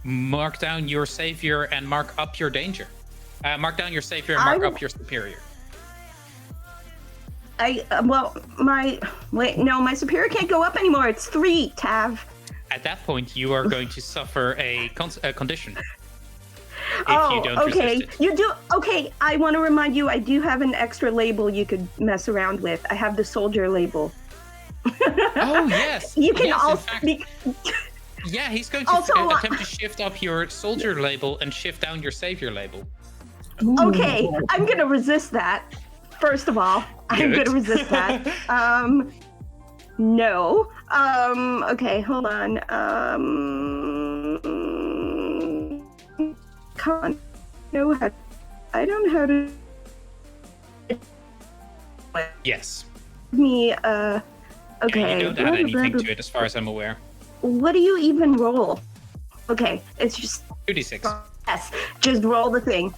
mark down your savior and mark up your danger. Mark down your savior and mark up your superior. My superior can't go up anymore. It's 3, Tav. At that point, you are going to suffer a condition. Okay. You do. Okay, I want to remind you, I do have an extra label you could mess around with. I have the soldier label. Oh yes. You can also. Yeah, he's going to attempt to shift up your soldier label and shift down your savior label. Okay, I'm gonna resist that. First of all, I'm gonna resist that. No. Okay, hold on. Can't know how. I don't know how to. Yes. Me. Okay. Yeah, you don't add anything to it, as far as I'm aware. What do you even roll? Okay, it's just 2d6. Yes, just roll the thing.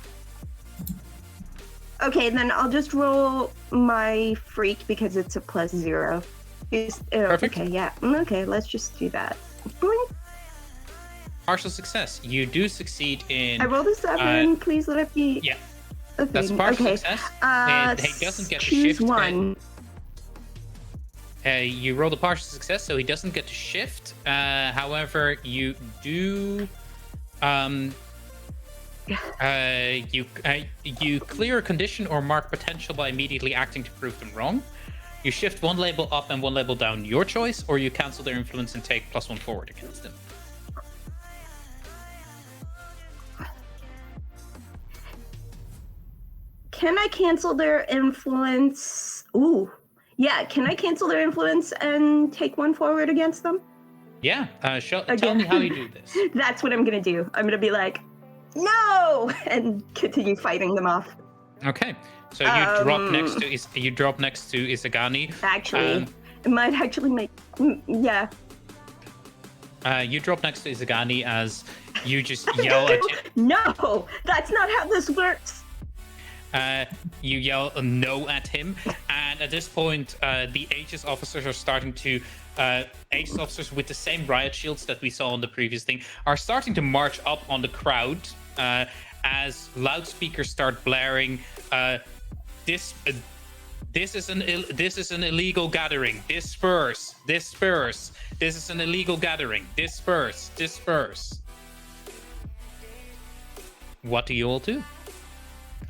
Okay, then I'll just roll my freak because it's a +0. Perfect. Okay, yeah. Okay, let's just do that. Boing. Partial success. You do succeed in... I rolled a 7. Please let it be... Yeah. Okay. That's a partial success. He doesn't get to shift. Choose one. You rolled a partial success, so he doesn't get to shift. However, you do... you clear a condition or mark potential by immediately acting to prove them wrong. You shift one label up and one label down, your choice, or you cancel their influence and take +1 forward against them. Can I cancel their influence? Ooh. Yeah, can I cancel their influence and take 1 forward against them? Yeah, tell me how you do this. That's what I'm gonna do. I'm gonna be like, no, and continue fighting them off. Okay, so you drop next to Isagani. Actually, it might actually make yeah. You drop next to Isagani as you just yell at him. No, that's not how this works. You yell no at him, and at this point, the Aegis officers are starting to. Aegis officers with the same riot shields that we saw on the previous thing are starting to march up on the crowd as loudspeakers start blaring. This is an illegal gathering. Disperse. This is an illegal gathering. Disperse. What do you all do?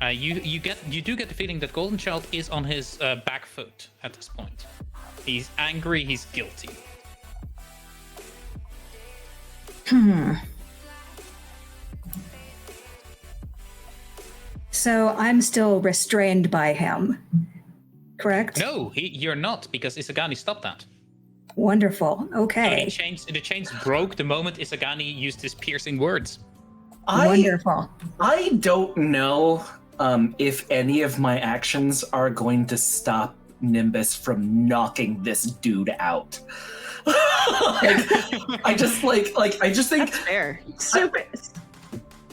You do get the feeling that Golden Child is on his back foot at this point. He's angry, he's guilty. So I'm still restrained by him, correct? No, you're not, because Isagani stopped that. Wonderful. Okay. The chains broke the moment Isagani used his piercing words. Wonderful. I don't know if any of my actions are going to stop Nimbus from knocking this dude out. I just think That's fair. Super.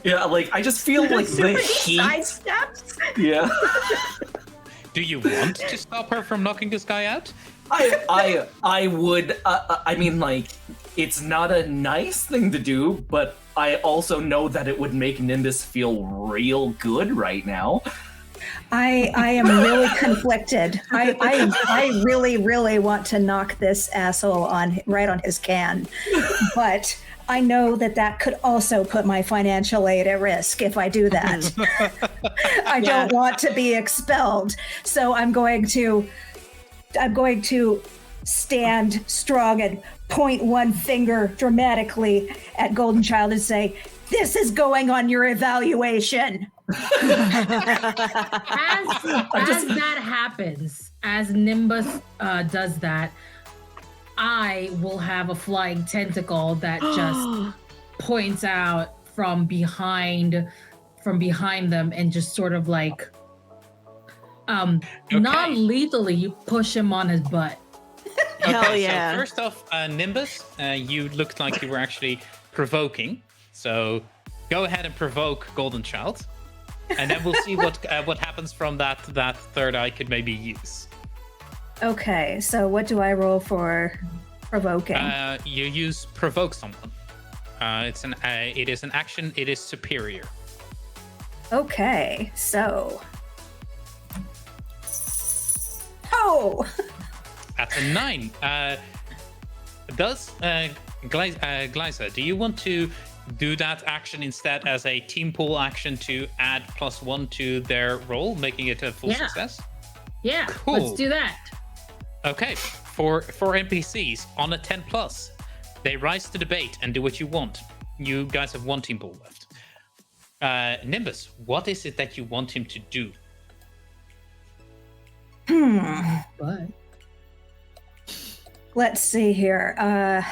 I just feel like the heat. Sidesteps. Yeah. Do you want to stop her from knocking this guy out? I would. I mean, like, it's not a nice thing to do, but I also know that it would make Nimbus feel real good right now. I am really conflicted. I really, really want to knock this asshole right on his can, but I know that could also put my financial aid at risk if I do that. I don't want to be expelled, so I'm going to stand strong and point one finger dramatically at Golden Child and say, "This is going on your evaluation." As that happens, as Nimbus does that, I will have a flying tentacle that just points out from behind them and just sort of like non-lethally push him on his butt. Hell yeah. So first off, Nimbus, you looked like you were actually provoking. So go ahead and provoke Golden Child. And then we'll see what happens from that third eye could maybe use. Okay, so what do I roll for provoking? You use provoke someone. It is an action. It is superior. Okay, so. Oh! That's a 9. Glyza, do you want to do that action instead as a team pool action to add +1 to their roll, making it a full success? Yeah, cool. Let's do that. Okay, for NPCs on a 10+, they rise to the bait and do what you want. You guys have one team pool left. Nimbus, what is it that you want him to do? What? Let's see here.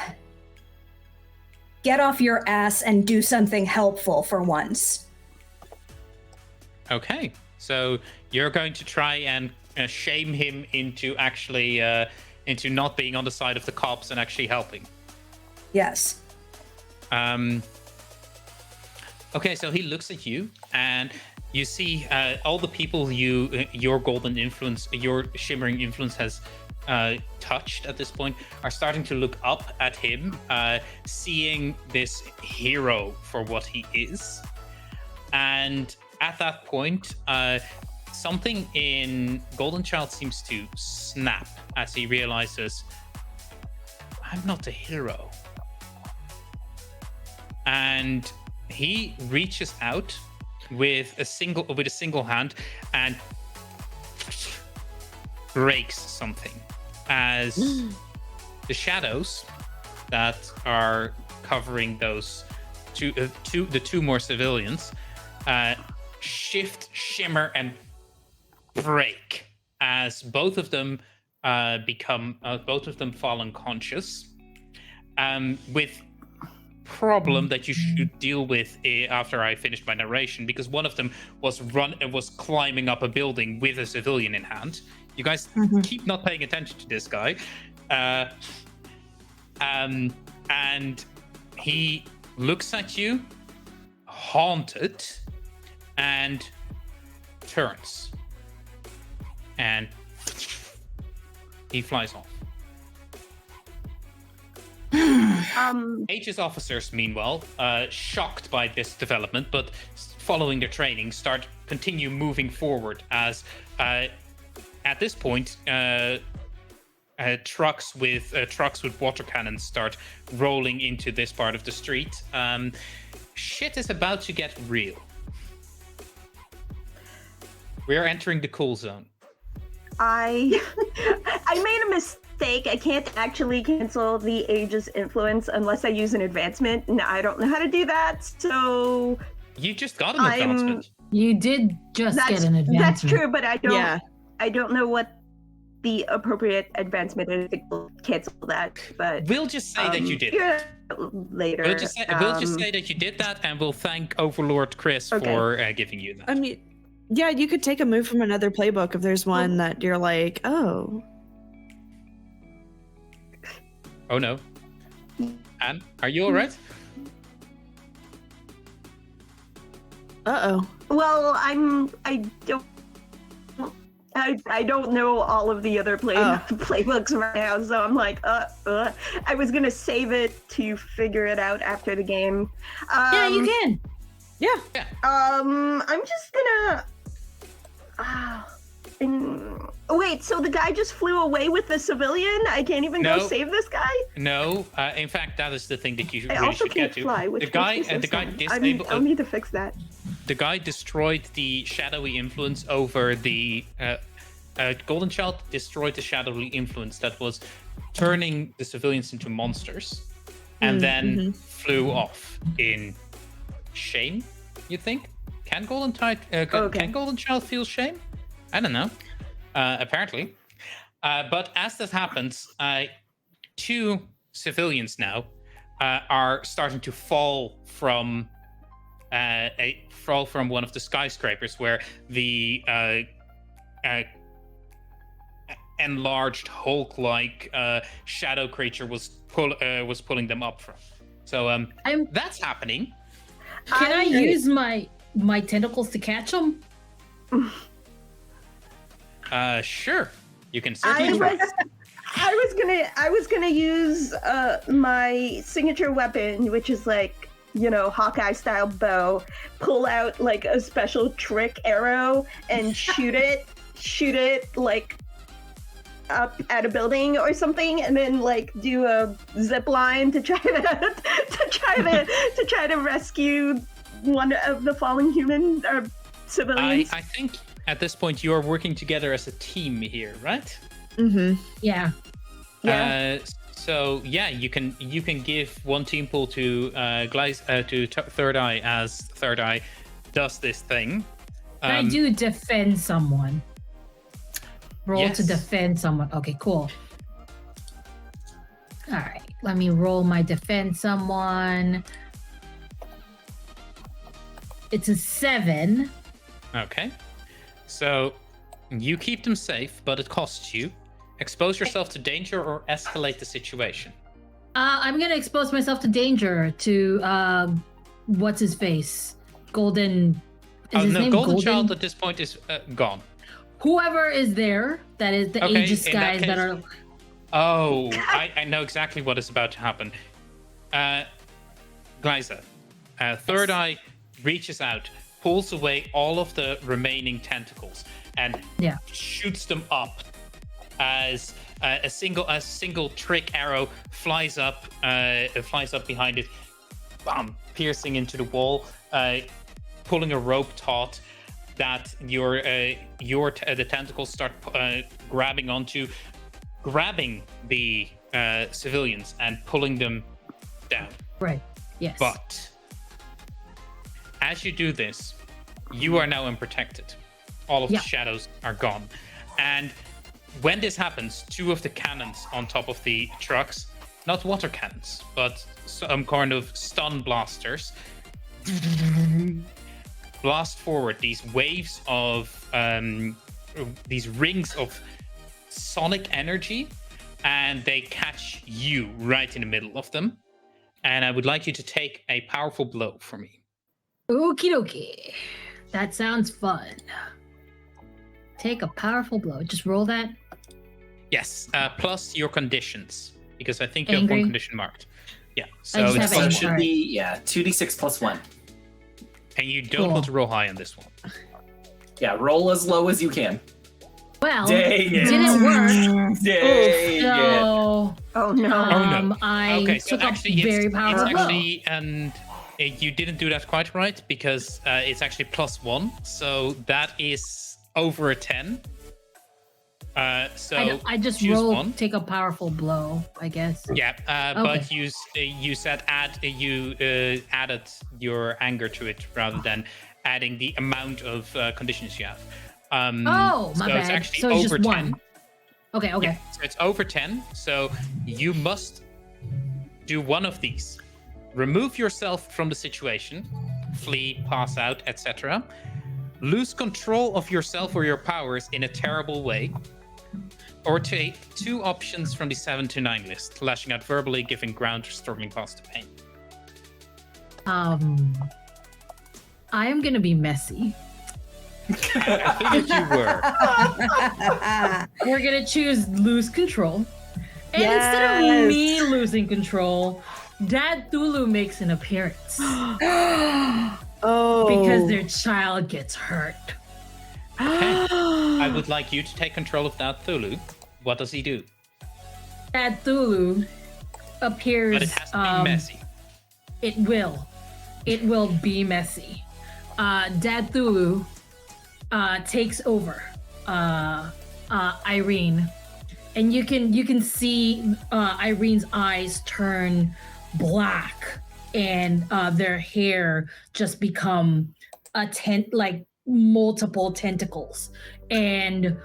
Get off your ass and do something helpful for once. Okay, so you're going to try and shame him into actually into not being on the side of the cops and actually helping. Yes. Okay, so he looks at you and you see all the people your golden influence, your shimmering influence has touched at this point are starting to look up at him, seeing this hero for what he is. And at that point, something in Golden Child seems to snap as he realizes, I'm not a hero. And he reaches out with a single hand and breaks something as the shadows that are covering those two more civilians shift, shimmer, and break as both of them fall unconscious, with problem that you should deal with after I finished my narration, because one of them was climbing up a building with a civilian in hand. You guys keep not paying attention to this guy, and he looks at you, haunted, and turns, and he flies off. H's officers, meanwhile, shocked by this development, but following their training, continue moving forward as at this point, trucks with water cannons start rolling into this part of the street. Shit is about to get real. We're entering the cool zone. I made a mistake. I can't actually cancel the Aegis influence unless I use an advancement, and I don't know how to do that, so... You just got an advancement. You did just get an advancement. That's true, but I don't know what the appropriate advancement is to cancel that, but... We'll just say that you did it. Later. We'll just say that you did that, and we'll thank Overlord Chris for giving you that. I mean, yeah, you could take a move from another playbook if there's one that you're like, oh. Oh no. Anne, are you alright? Uh-oh. Well, I don't know all of the other playbooks right now, so I'm like, I was gonna save it to figure it out after the game. Yeah, you can. Yeah. I'm just gonna Wait, so the guy just flew away with the civilian? I can't even go save this guy? No, in fact, that is the thing that you I really also should can't get to. fly, which The guy makes me so sad. disabled. I'll need to fix that. The guy destroyed the shadowy influence over the Golden Child. Destroyed the shadowy influence that was turning the civilians into monsters, and then flew off in shame. You think? Can Golden Child feel shame? I don't know. Apparently. But as this happens, 2 civilians now are starting to fall from one of the skyscrapers where the enlarged Hulk-like shadow creature was pulling them up from. So that's happening. Can I use my tentacles to catch them? Sure. You can certainly try. I was gonna use my signature weapon, which is like, Hawkeye style bow, pull out like a special trick arrow and shoot it like up at a building or something, and then like do a zip line to try to rescue one of the fallen human or civilians. I think at this point you are working together as a team here, right? Mm-hmm. Yeah. So yeah, you can give one team pool to Third Eye as Third Eye does this thing. Can I do defend someone? Roll to defend someone. Okay, cool. All right, let me roll my defend someone. It's a 7. Okay. So you keep them safe, but it costs you. Expose yourself to danger or escalate the situation. I'm gonna expose myself to danger to what's his face? Golden. Is his name Golden Child at this point is gone. Whoever is there, that is the Aegis guys that are. Oh, I know exactly what is about to happen. Glyza, Third Eye reaches out, pulls away all of the remaining tentacles, and shoots them up as a single trick arrow flies up behind it, piercing into the wall, pulling a rope taut that the tentacles start grabbing the civilians and pulling them down. Right. Yes. But as you do this, you are now unprotected. All of the shadows are gone. And when this happens, 2 of the cannons on top of the trucks, not water cannons, but some kind of stun blasters, blast forward these waves of these rings of sonic energy, and they catch you right in the middle of them. And I would like you to take a powerful blow for me. Okie dokie. That sounds fun. Take a powerful blow. Just roll that. Yes, plus your conditions, because I think you Angry. have one condition marked. Yeah, so just have So it angry. should be 2d6 plus 1. and you don't want to roll high on this one. Yeah, roll as low as you can. Well, Dang it it. didn't work. Dang it. So, Oh no. I Okay, so took a actually, very it's powerful blow. actually, and you didn't do that quite right, because it's actually plus 1, so that is over a 10. So I just choose rolled. one. Take a powerful blow, I guess. Yeah, Okay. but you said added your anger to it rather than adding the amount of conditions you have. My so bad. It's actually So it's over just 10. 1. Okay. Yeah, so it's over 10. So you must do one of these: remove yourself from the situation, flee, pass out, etc. Lose control of yourself or your powers in a terrible way. Or take 2 options from the 7 to 9 list, lashing out verbally, giving ground, or storming past the pain. I am gonna be messy. I figured you were. We're gonna choose lose control, and instead of me losing control, Dad Thulu makes an appearance Oh. because their child gets hurt. Okay. I would like you to take control of that Thulu. What does he do? That Thulu appears. But it has to be messy. It will. It will be messy. Dad Thulu takes over Irene, and you can see Irene's eyes turn black, and their hair just become like multiple tentacles, and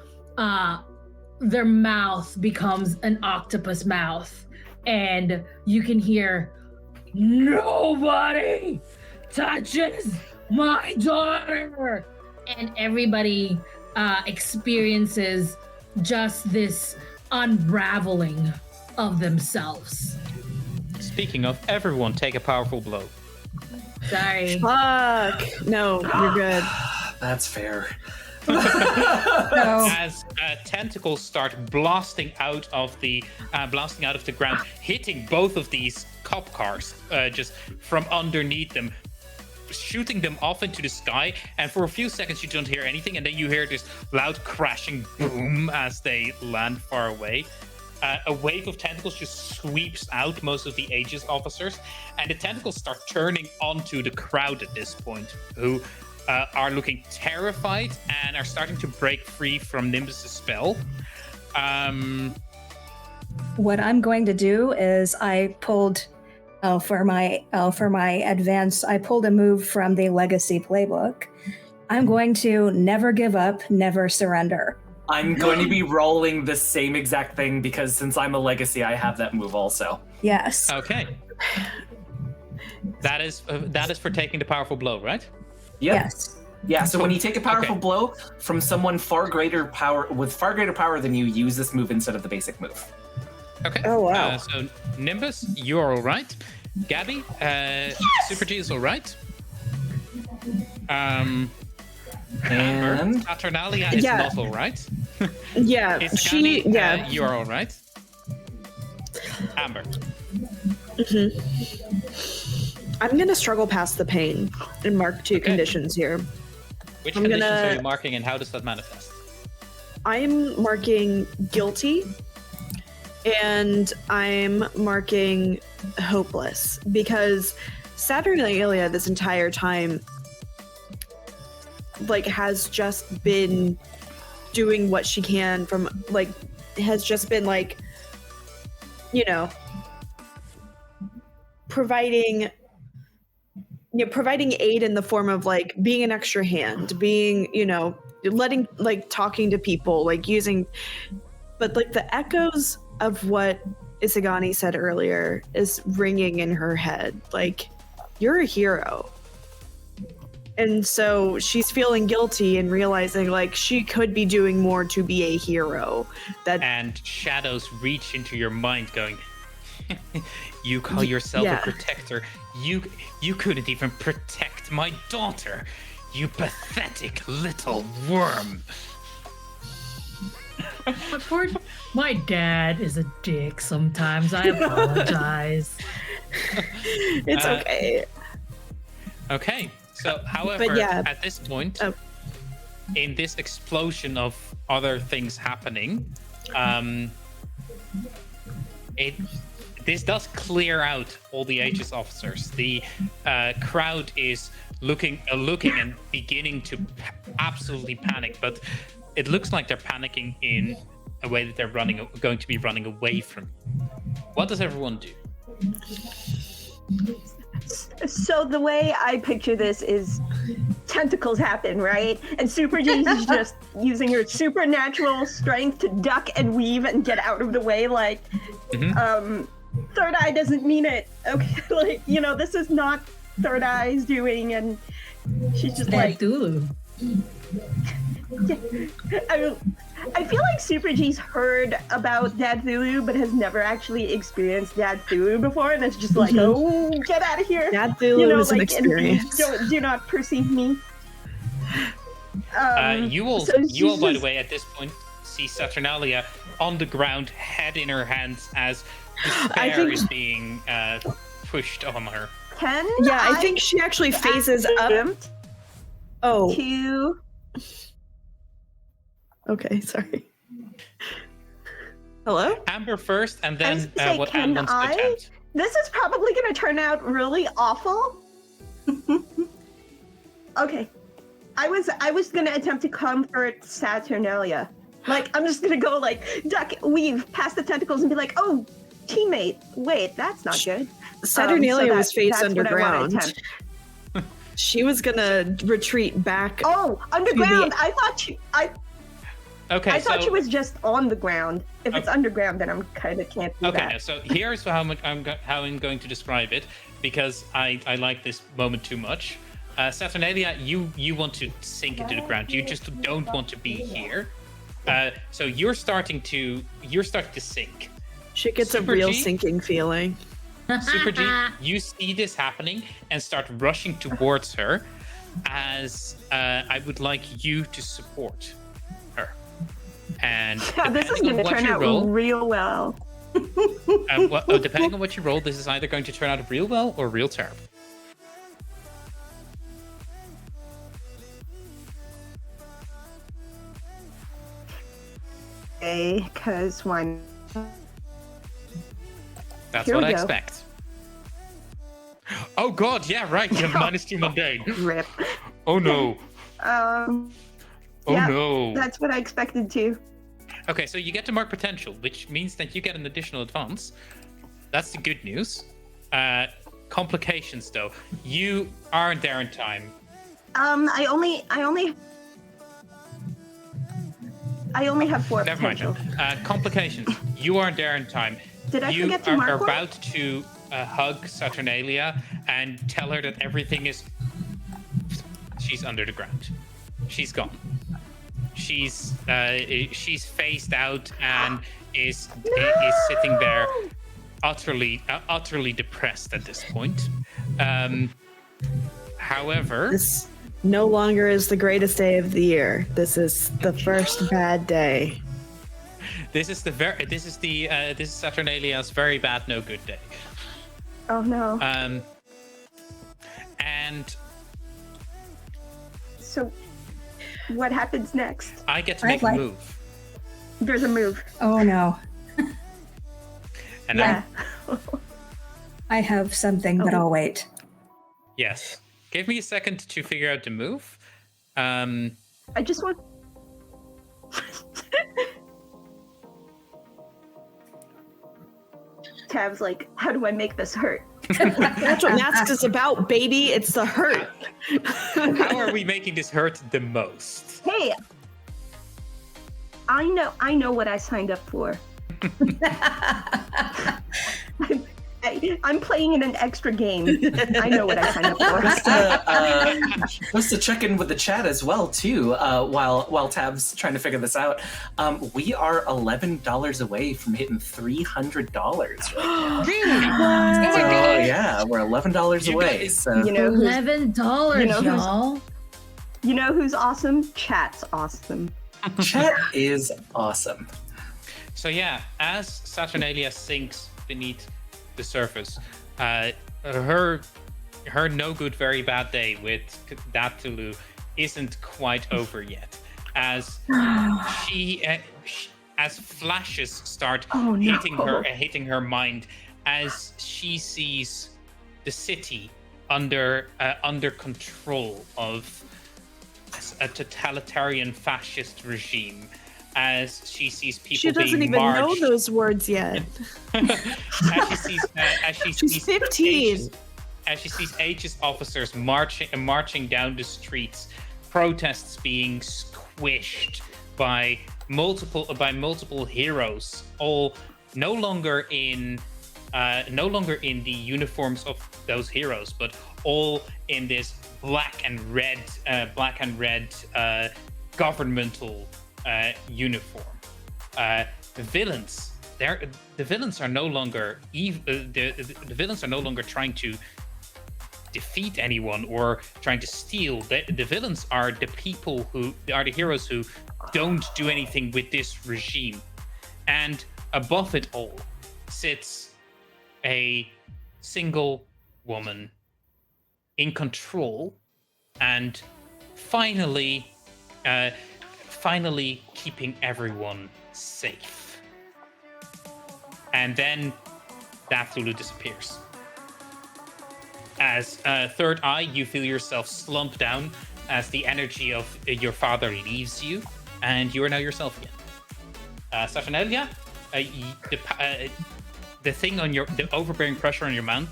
their mouth becomes an octopus mouth, and you can hear, "Nobody touches my daughter!" And everybody experiences just this unraveling of themselves. Speaking of, everyone take a powerful blow. Sorry. Fuck. No, you're good. That's fair. As tentacles start blasting out of the ground, hitting both of these cop cars just from underneath them, shooting them off into the sky, and for a few seconds you don't hear anything, and then you hear this loud crashing boom as they land far away. A wave of tentacles just sweeps out most of the Aegis officers, and the tentacles start turning onto the crowd at this point, who are looking terrified and are starting to break free from Nimbus' spell. What I'm going to do is I pulled for my advance, I pulled a move from the Legacy playbook. I'm going to never give up, never surrender. I'm going to be rolling the same exact thing because since I'm a Legacy, I have that move also. Yes. Okay. That is for taking the powerful blow, right? Yep. Yes. Yeah, so when you take a powerful blow from someone with far greater power than you, use this move instead of the basic move. Okay. Oh, wow. So Nimbus, you're all right. Gabby, Super G is all right. And Saturnalia is not all right. Yeah, Isagani, you are all right. Amber. I'm gonna struggle past the pain and mark two conditions here. Which I'm conditions gonna- are you marking, and how does that manifest? I'm marking guilty, and I'm marking hopeless because Saturnalia this entire time has just been doing what she can has just been providing aid in the form of being an extra hand, being letting talking to people, using, but the echoes of what Isagani said earlier is ringing in her head. You're a hero. And so she's feeling guilty and realizing she could be doing more to be a hero. And shadows reach into your mind going, you call yourself a protector. You couldn't even protect my daughter. You pathetic little worm. My dad is a dick sometimes. I apologize. It's okay. Okay. So, however, at this point, in this explosion of other things happening, this does clear out all the Aegis officers. The crowd is looking and beginning to absolutely panic, but it looks like they're panicking in a way that they're going to be running away from you. What does everyone do? So the way I picture this is tentacles happen, right? And Super G is just using her supernatural strength to duck and weave and get out of the way. Third Eye doesn't mean it. Okay, this is not Third Eye's doing, and she's just Thulu. I feel like Super G's heard about Dad Thulu, but has never actually experienced Dad Thulu before, and it's just oh, get out of here. Dad Thulu is an experience. Do not perceive me. You all, by the way, at this point, see Saturnalia on the ground, head in her hands, as despair is being pushed on her. I think she actually phases up. Okay, sorry. Hello? Amber first, and I then was gonna say, what can Anne wants to I? attempt. This is probably going to turn out really awful. Okay. I was going to attempt to comfort Saturnalia. Like, I'm just going to go, like, duck, weave past the tentacles and be like, oh, teammate, wait, that's not good. Saturnalia was face that's what I wanna underground. attempt. She was gonna retreat back. Oh, underground. I thought she Okay, she was just on the ground. If it's Okay. underground, then I'm kind of can't do Okay, that. so here's how I'm going to describe it, because I like this moment too much. Saturnalia, you want to sink into the ground. You just don't want to be here. So you're starting to sink. She gets Super a real G? sinking feeling. Super G, you see this happening and start rushing towards her, as I would like you to support her. And This is depending going on to what turn you out roll, real well. depending on what you roll, this is either going to turn out real well or real terrible. Okay, because why? That's Here what we I go. expect. Oh god, yeah, right. You're -2 mundane. Rip. Oh no. Um, Oh yeah, no. that's what I expected too. Okay, so you get to mark potential, which means that you get an additional advance. That's the good news. Complications, though. You aren't there in time. I only have 4 Never mind. potential. Complications. You aren't there in time. Did I You forget to are mark one? about to hug Saturnalia and tell her that everything is... She's under the ground. She's gone. She's phased out and is sitting there utterly depressed at this point. However, This no longer is the greatest day of the year. This is the first bad day. this is Saturnalia's very bad, no good day. Oh no. And So, what happens next? I get to I'd make a like- move. There's a move. Oh no. And Yeah. I have something, but I'll wait. yes. Give me a second to figure out the move. I just want. Tab's like, how do I make this hurt? That's what Mask is about, baby. It's the hurt. How are we making this hurt the most? Hey, I know what I signed up for. I'm playing in an extra game. I know what I signed up for. Just to check in with the chat as well too. While Tab's trying to figure this out, we are $11 away from hitting $300. Really? Oh my So, god! yeah, we're $11 You away. guys- So You know who's, $11, You know who's- y'all. you know who's awesome? Chat's awesome. chat is awesome. So yeah, as Saturnalia sinks beneath the surface, her no good, very bad day with Datulu isn't quite over yet. As as flashes start Oh, no. hitting her mind, as she sees the city under control of a totalitarian fascist regime, as she sees people She doesn't being even know marched, those words yet. as she She's sees 15. as she sees Aegis officers marching down the streets, protests being squished by multiple heroes, all no longer in the uniforms of those heroes, but all in this black and red governmental uniform. The villains are no longer the villains are no longer trying to defeat anyone or trying to steal. The villains are the people who are the heroes who don't do anything with this regime. And above it all sits a single woman in control, and finally finally keeping everyone safe. And then Dathulu disappears. As third eye, you feel yourself slump down as the energy of your father leaves you, and you are now yourself again. Saturnalia, the thing on the overbearing pressure on your mind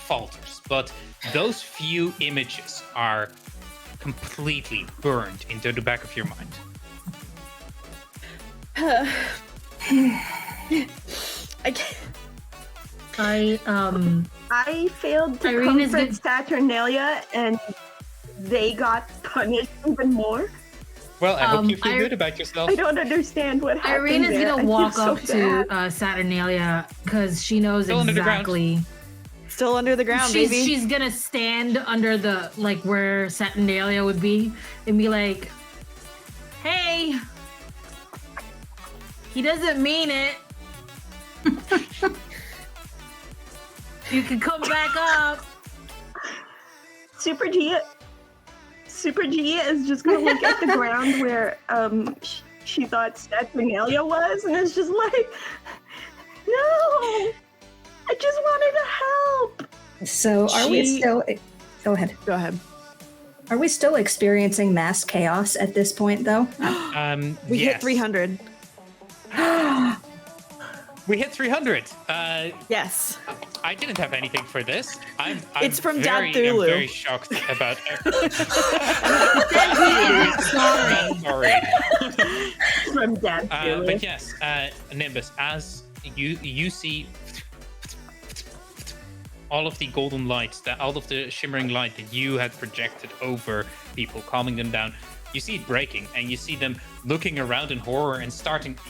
falters, but those few images are completely burned into the back of your mind. I can't. I failed to Irena's comfort Saturnalia, and they got punished even more. Well, I hope you feel good about yourself. I don't understand what happened. Irena's there. gonna I feel walk so up to bad. Saturnalia because she knows Still under the ground. exactly. Still under the ground, baby. She's gonna stand under the where Saturnalia would be and be like, "Hey, he doesn't mean it. You can come back up." Super G is just gonna look at the ground where she thought Saturnalia was, and it's just like, no, I just wanted to help. So are we still... Go ahead. Go ahead. Are we still experiencing mass chaos at this point, though? We hit Yes. 300. We hit 300. Yes. I didn't have anything for this. I'm It's from I'm Dathulu. very shocked about Sorry. From Dad. but yes, Nimbus, as you see all of the golden lights, all of the shimmering light that you had projected over people, calming them down, you see it breaking, and you see them looking around in horror and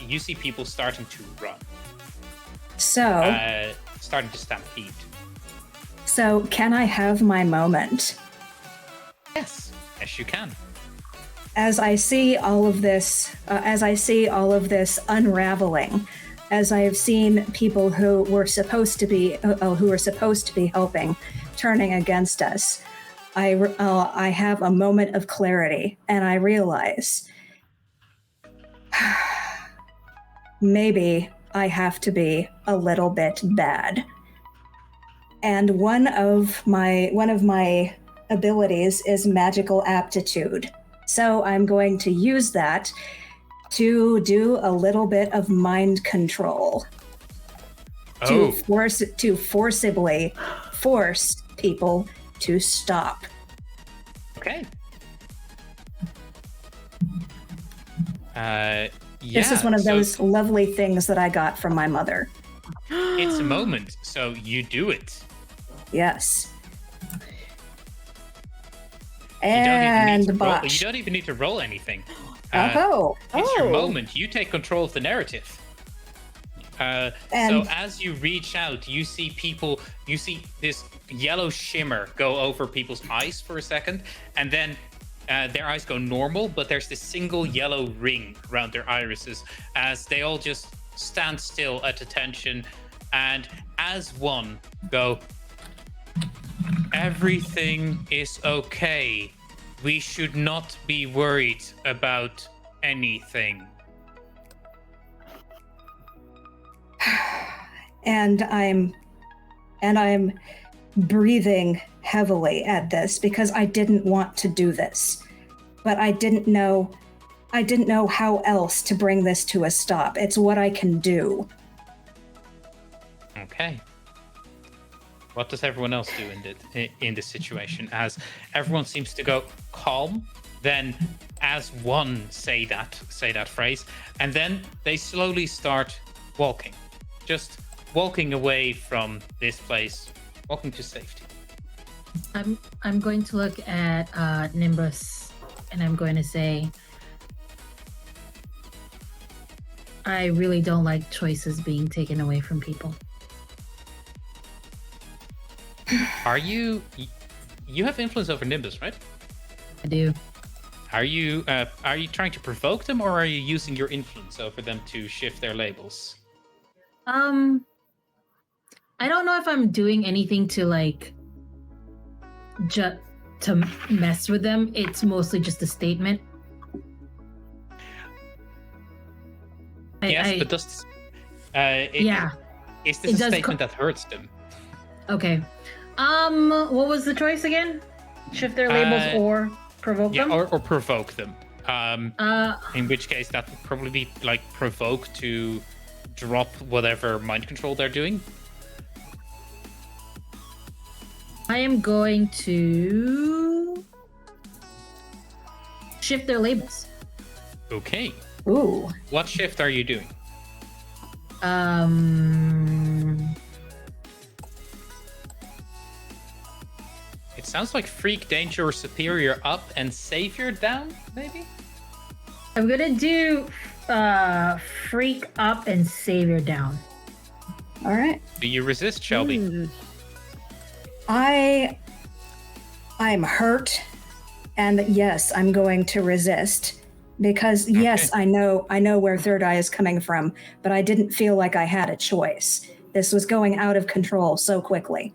you see people starting to run. So, Starting to stampede. so can I have my moment? Yes, you can. As I see all of this, unraveling, as I have seen people who were supposed to be helping, turning against us, I have a moment of clarity, and I realize maybe I have to be a little bit bad. And one of my abilities is magical aptitude. So I'm going to use that to do a little bit of mind control. To forcibly force people to stop. Okay. This is one of those lovely things that I got from my mother. It's a moment, so you do it. Yes. You And don't botch. even need to roll anything. It's your moment. You take control of the narrative. So as you reach out, you see this yellow shimmer go over people's eyes for a second, and then their eyes go normal, but there's this single yellow ring around their irises as they all just stand still at attention, and as one go, "Everything is okay. We should not be worried about anything." And I'm breathing heavily at this because I didn't want to do this, but I didn't know how else to bring this to a stop. It's what I can do. Okay. What does everyone else do in this situation? As everyone seems to go calm, then as one say that phrase, and then they slowly start walking, just walking away from this place, walking to safety. I'm going to look at Nimbus, and I'm going to say, I really don't like choices being taken away from people. Are you have influence over Nimbus, right? I do. Are you trying to provoke them, or are you using your influence over them to shift their labels? I don't know if I'm doing anything to to mess with them. It's mostly just a statement. Yes, but does yeah. is this It a does statement that hurts them? Okay. What was the choice again? Shift their labels or provoke Yeah, them? or provoke them. In which case, that would probably be like provoke to drop whatever mind control they're doing. I am going to shift their labels. Okay. Ooh. What shift are you doing? It sounds like freak, danger, or superior up and savior down, maybe? I'm gonna do freak up and savior down. All right. Do you resist, Shelby? I'm hurt, and yes, I'm going to resist because yes, I know where Third Eye is coming from, but I didn't feel like I had a choice. This was going out of control so quickly.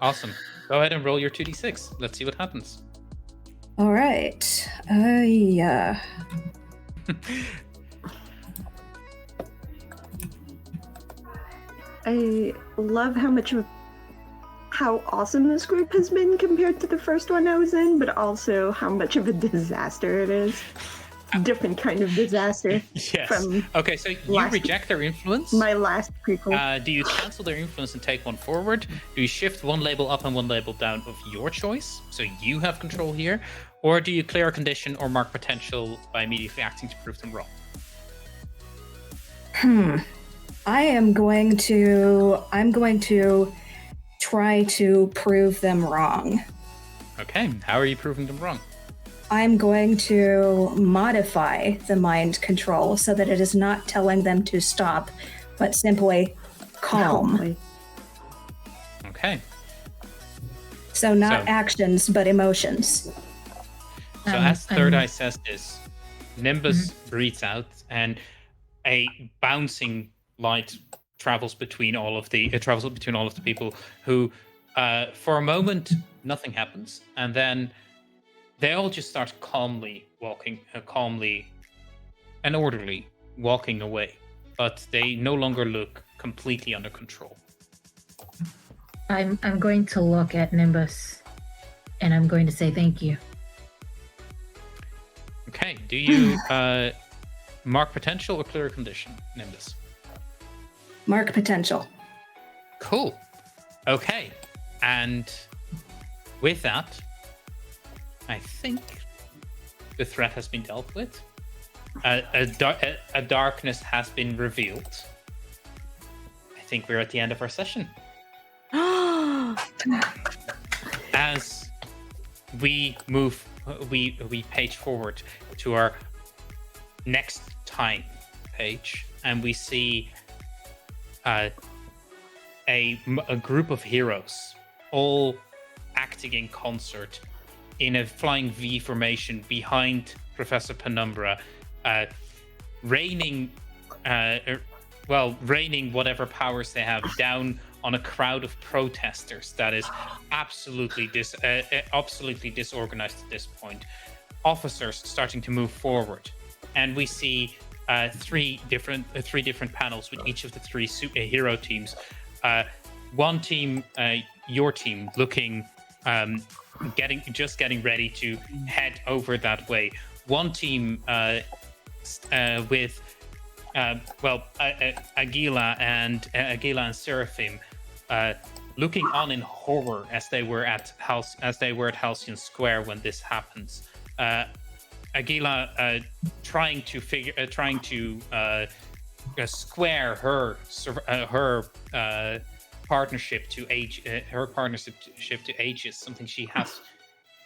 Awesome. Go ahead and roll your 2d6. Let's see what happens. All right. Yeah. I love how awesome this group has been compared to the first one I was in, but also how much of a disaster it is. Different kind of disaster. Yes. From okay, so you reject their influence. my last prequel. Do you cancel their influence and take one forward? Do you shift one label up and one label down of your choice, so you have control here? Or do you clear a condition or mark potential by immediately acting to prove them wrong? I'm going to try to prove them wrong. Okay, how are you proving them wrong? I'm going to modify the mind control so that it is not telling them to stop, but simply calm. Okay. So not actions, but emotions. So as Third Eye says this, Nimbus breathes out, and a bouncing light travels between all of the people who, for a moment, nothing happens, and then they all just start calmly walking, and orderly walking away, but they no longer look completely under control. I'm going to look at Nimbus, and I'm going to say thank you. Okay, do you mark potential or clear a condition, Nimbus? Mark potential. Cool. Okay, and with that, I think the threat has been dealt with. A darkness has been revealed. I think we're at the end of our session. As we move, we page forward to our next time page, and we see a group of heroes all acting in concert in a flying V formation behind Professor Penumbra, raining whatever powers they have down on a crowd of protesters that is absolutely disorganized at this point. Officers starting to move forward, and we see three different panels with each of the three hero teams. One team, your team, looking getting ready to head over that way. One team with Aguila and Seraphim looking on in horror as they were at Halcyon Square when this happens. Aguila trying to square her partnership to Aegis, something she has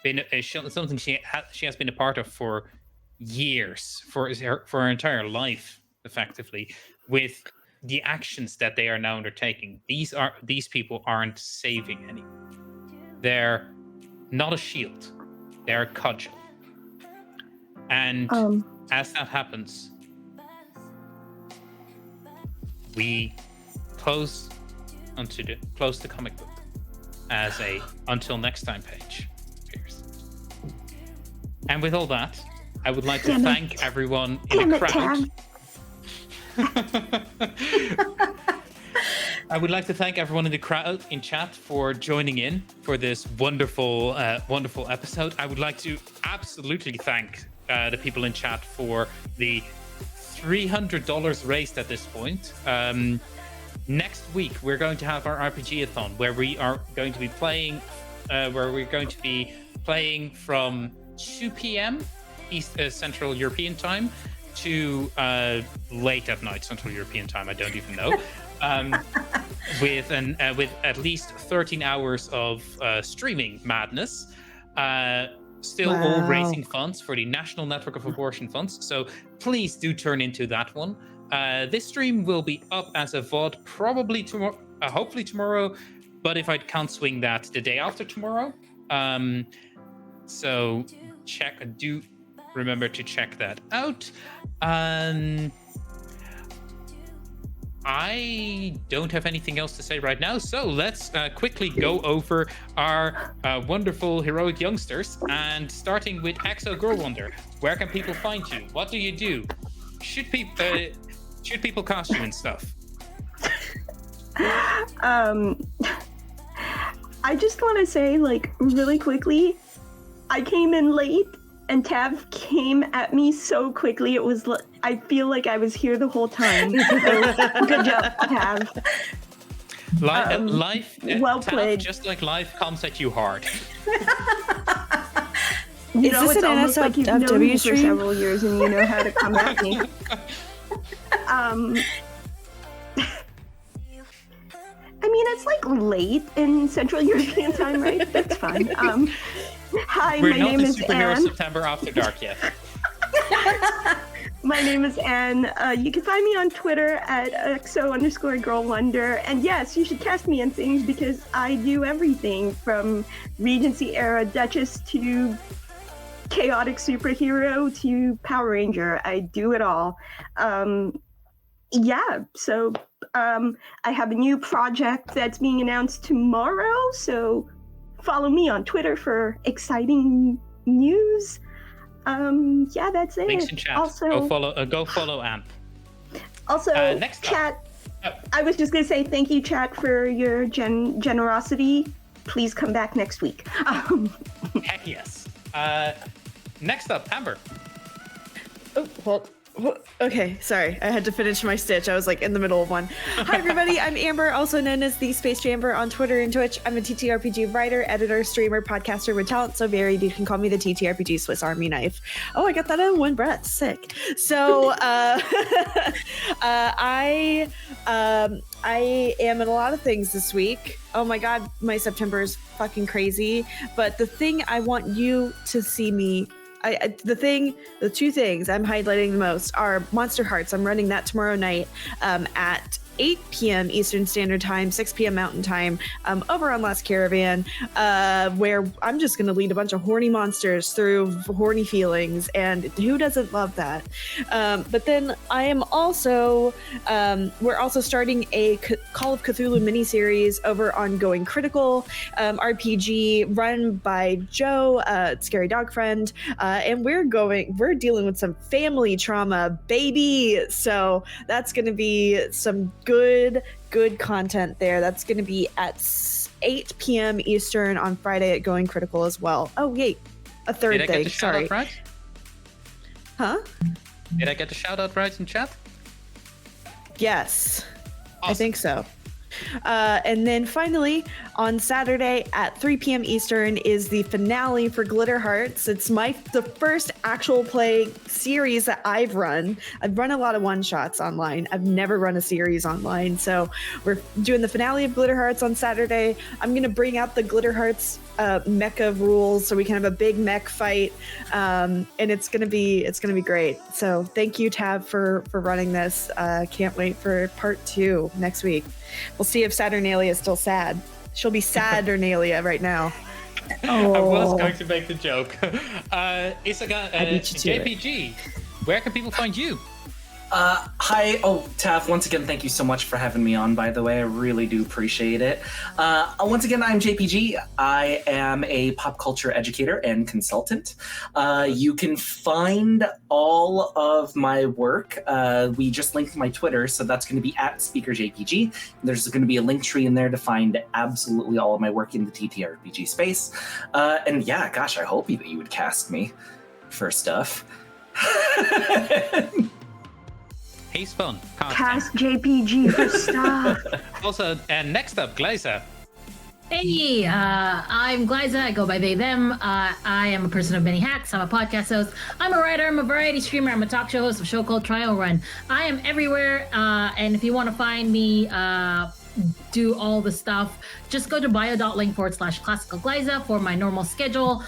been a part of for years, for her entire life, effectively, with the actions that they are now undertaking. These people aren't saving anyone. They're not a shield, they're a cudgel. And as that happens, we close the comic book as a until next time page appears. And with all that, I would like to thank everyone in the crowd. I would like to thank everyone in the crowd in chat for joining in for this wonderful, wonderful episode. I would like to absolutely thank the people in chat for the $300 raised at this point. Next week, we're going to have our RPG-a-thon where we are going to be playing, from 2 p.m. East Central European time to late at night Central European time. I don't even know. With at least 13 hours of streaming madness. Still all raising funds for the National Network of Abortion Funds. So please do turn into that one. This stream will be up as a VOD probably tomorrow, hopefully tomorrow, but if I can't swing that, the day after tomorrow. So do remember to check that out. I don't have anything else to say right now, so let's quickly go over our wonderful heroic youngsters, and starting with Exo Girl Wonder. Where can people find you? What do you do? Should people cast you and stuff? I just want to say, like, really quickly, I came in late and Tav came at me so quickly. It was, I feel like I was here the whole time. So, good job, Tav. Life, well Tav, played. just like life comes at you hard. You know, this it's an almost like you've known me NSFW for stream? several years and you know how to come at me. I mean, it's like late in Central European time, right? That's fine. Hi, We're my not name in is Superhero Anne. September After Dark yet. My name is Anne. You can find me on Twitter at exo_girlwonder. And yes, you should cast me in things because I do everything from Regency era Duchess to chaotic superhero to Power Ranger. I do it all. So I have a new project that's being announced tomorrow. So follow me on Twitter for exciting news. That's it. Links in chat. Also, go follow Amp. Also, next chat. I was just gonna say thank you, chat, for your generosity. Please come back next week. Heck yes. Next up, Amber. Oh, hold. Okay, sorry. I had to finish my stitch. I was like in the middle of one. Hi, everybody. I'm Amber, also known as the Space Jamber on Twitter and Twitch. I'm a TTRPG writer, editor, streamer, podcaster with talent so varied you can call me the TTRPG Swiss Army knife. Oh, I got that in one breath. Sick. So, I am in a lot of things this week. Oh my God, my September is fucking crazy. But the thing I want you to see me. The two things I'm highlighting the most are Monster Hearts. I'm running that tomorrow night at 8 p.m. Eastern Standard Time, 6 p.m. Mountain Time, over on Last Caravan, where I'm just going to lead a bunch of horny monsters through horny feelings, and who doesn't love that? But then I am also, we're also starting a Call of Cthulhu miniseries over on Going Critical, RPG run by Joe, Scary Dog Friend, and we're dealing with some family trauma, baby. So that's going to be some good content there. That's going to be at 8 p.m. Eastern on Friday at Going Critical as well. Oh, wait. A third Did I thing. get the shout Sorry. out right? Huh? Did I get the shout out right in chat? Yes. Awesome. I think so. And then finally, on Saturday at 3 p.m. Eastern is the finale for Glitter Hearts. It's the first actual play series that I've run. I've run a lot of one-shots online. I've never run a series online. So we're doing the finale of Glitter Hearts on Saturday. I'm going to bring out the Glitter Hearts mecha rules so we can have a big mech fight. And it's going to be great. So thank you, Tab, for running this. Can't wait for part 2 next week. We'll see if Saturnalia is still sad. She'll be Saturnalia right now. I was going to make the joke. Isagani, JPG, where can people find you? Hi. Oh, Tav, once again, thank you so much for having me on, by the way. I really do appreciate it. Once again, I'm JPG. I am a pop culture educator and consultant. You can find all of my work. We just linked my Twitter, so that's going to be at SpeakerJPG. There's going to be a link tree in there to find absolutely all of my work in the ttrpg space. And yeah, gosh, I hope that you would cast me for stuff. He's fun. Cast JPG for stuff. Also, and next up, Glyza. Hey, I'm Glyza. I go by they, them. I am a person of many hats. I'm a podcast host. I'm a writer. I'm a variety streamer. I'm a talk show host of a show called Trial Run. I am everywhere. And if you want to find me, do all the stuff, just go to bio.link/classical Glyza for my normal schedule.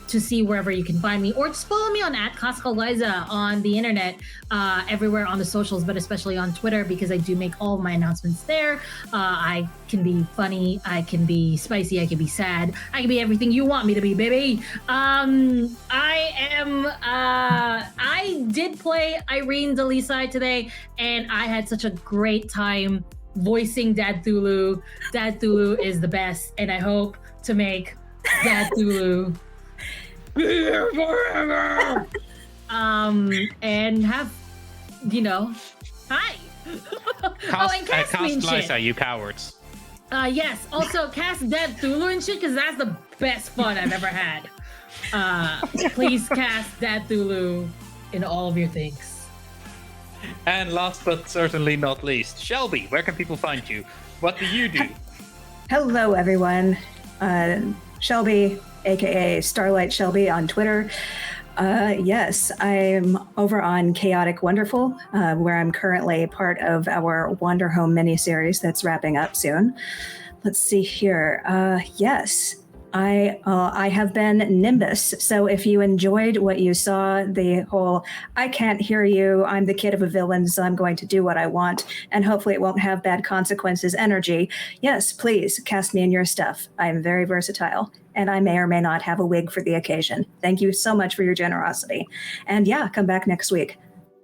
To see wherever you can find me, or just follow me on @ClassicalGlyza on the internet, everywhere on the socials, but especially on Twitter, because I do make all of my announcements there. I can be funny, I can be spicy, I can be sad, I can be everything you want me to be, baby. I did play Irene Delisai today, and I had such a great time voicing Dad Thulu. Dad Thulu is the best, and I hope to make Dad Thulu be here forever. And have, hi. Cast me and shit. Glyza, you cowards. Yes. Also, cast Dad Thulu and shit, because that's the best fun I've ever had. Please cast Dad Thulu in all of your things. And last but certainly not least, Shelby, where can people find you? What do you do? Hello, everyone. Shelby, aka Starlight Shelby on Twitter. Yes, I'm over on Chaotic Wonderful, where I'm currently part of our Wander Home miniseries that's wrapping up soon. Let's see here. Yes, I have been Nimbus. So if you enjoyed what you saw, the whole "I can't hear you, I'm the kid of a villain, so I'm going to do what I want, and hopefully it won't have bad consequences" energy, yes, please cast me in your stuff. I'm very versatile, and I may or may not have a wig for the occasion. Thank you so much for your generosity. And yeah, come back next week.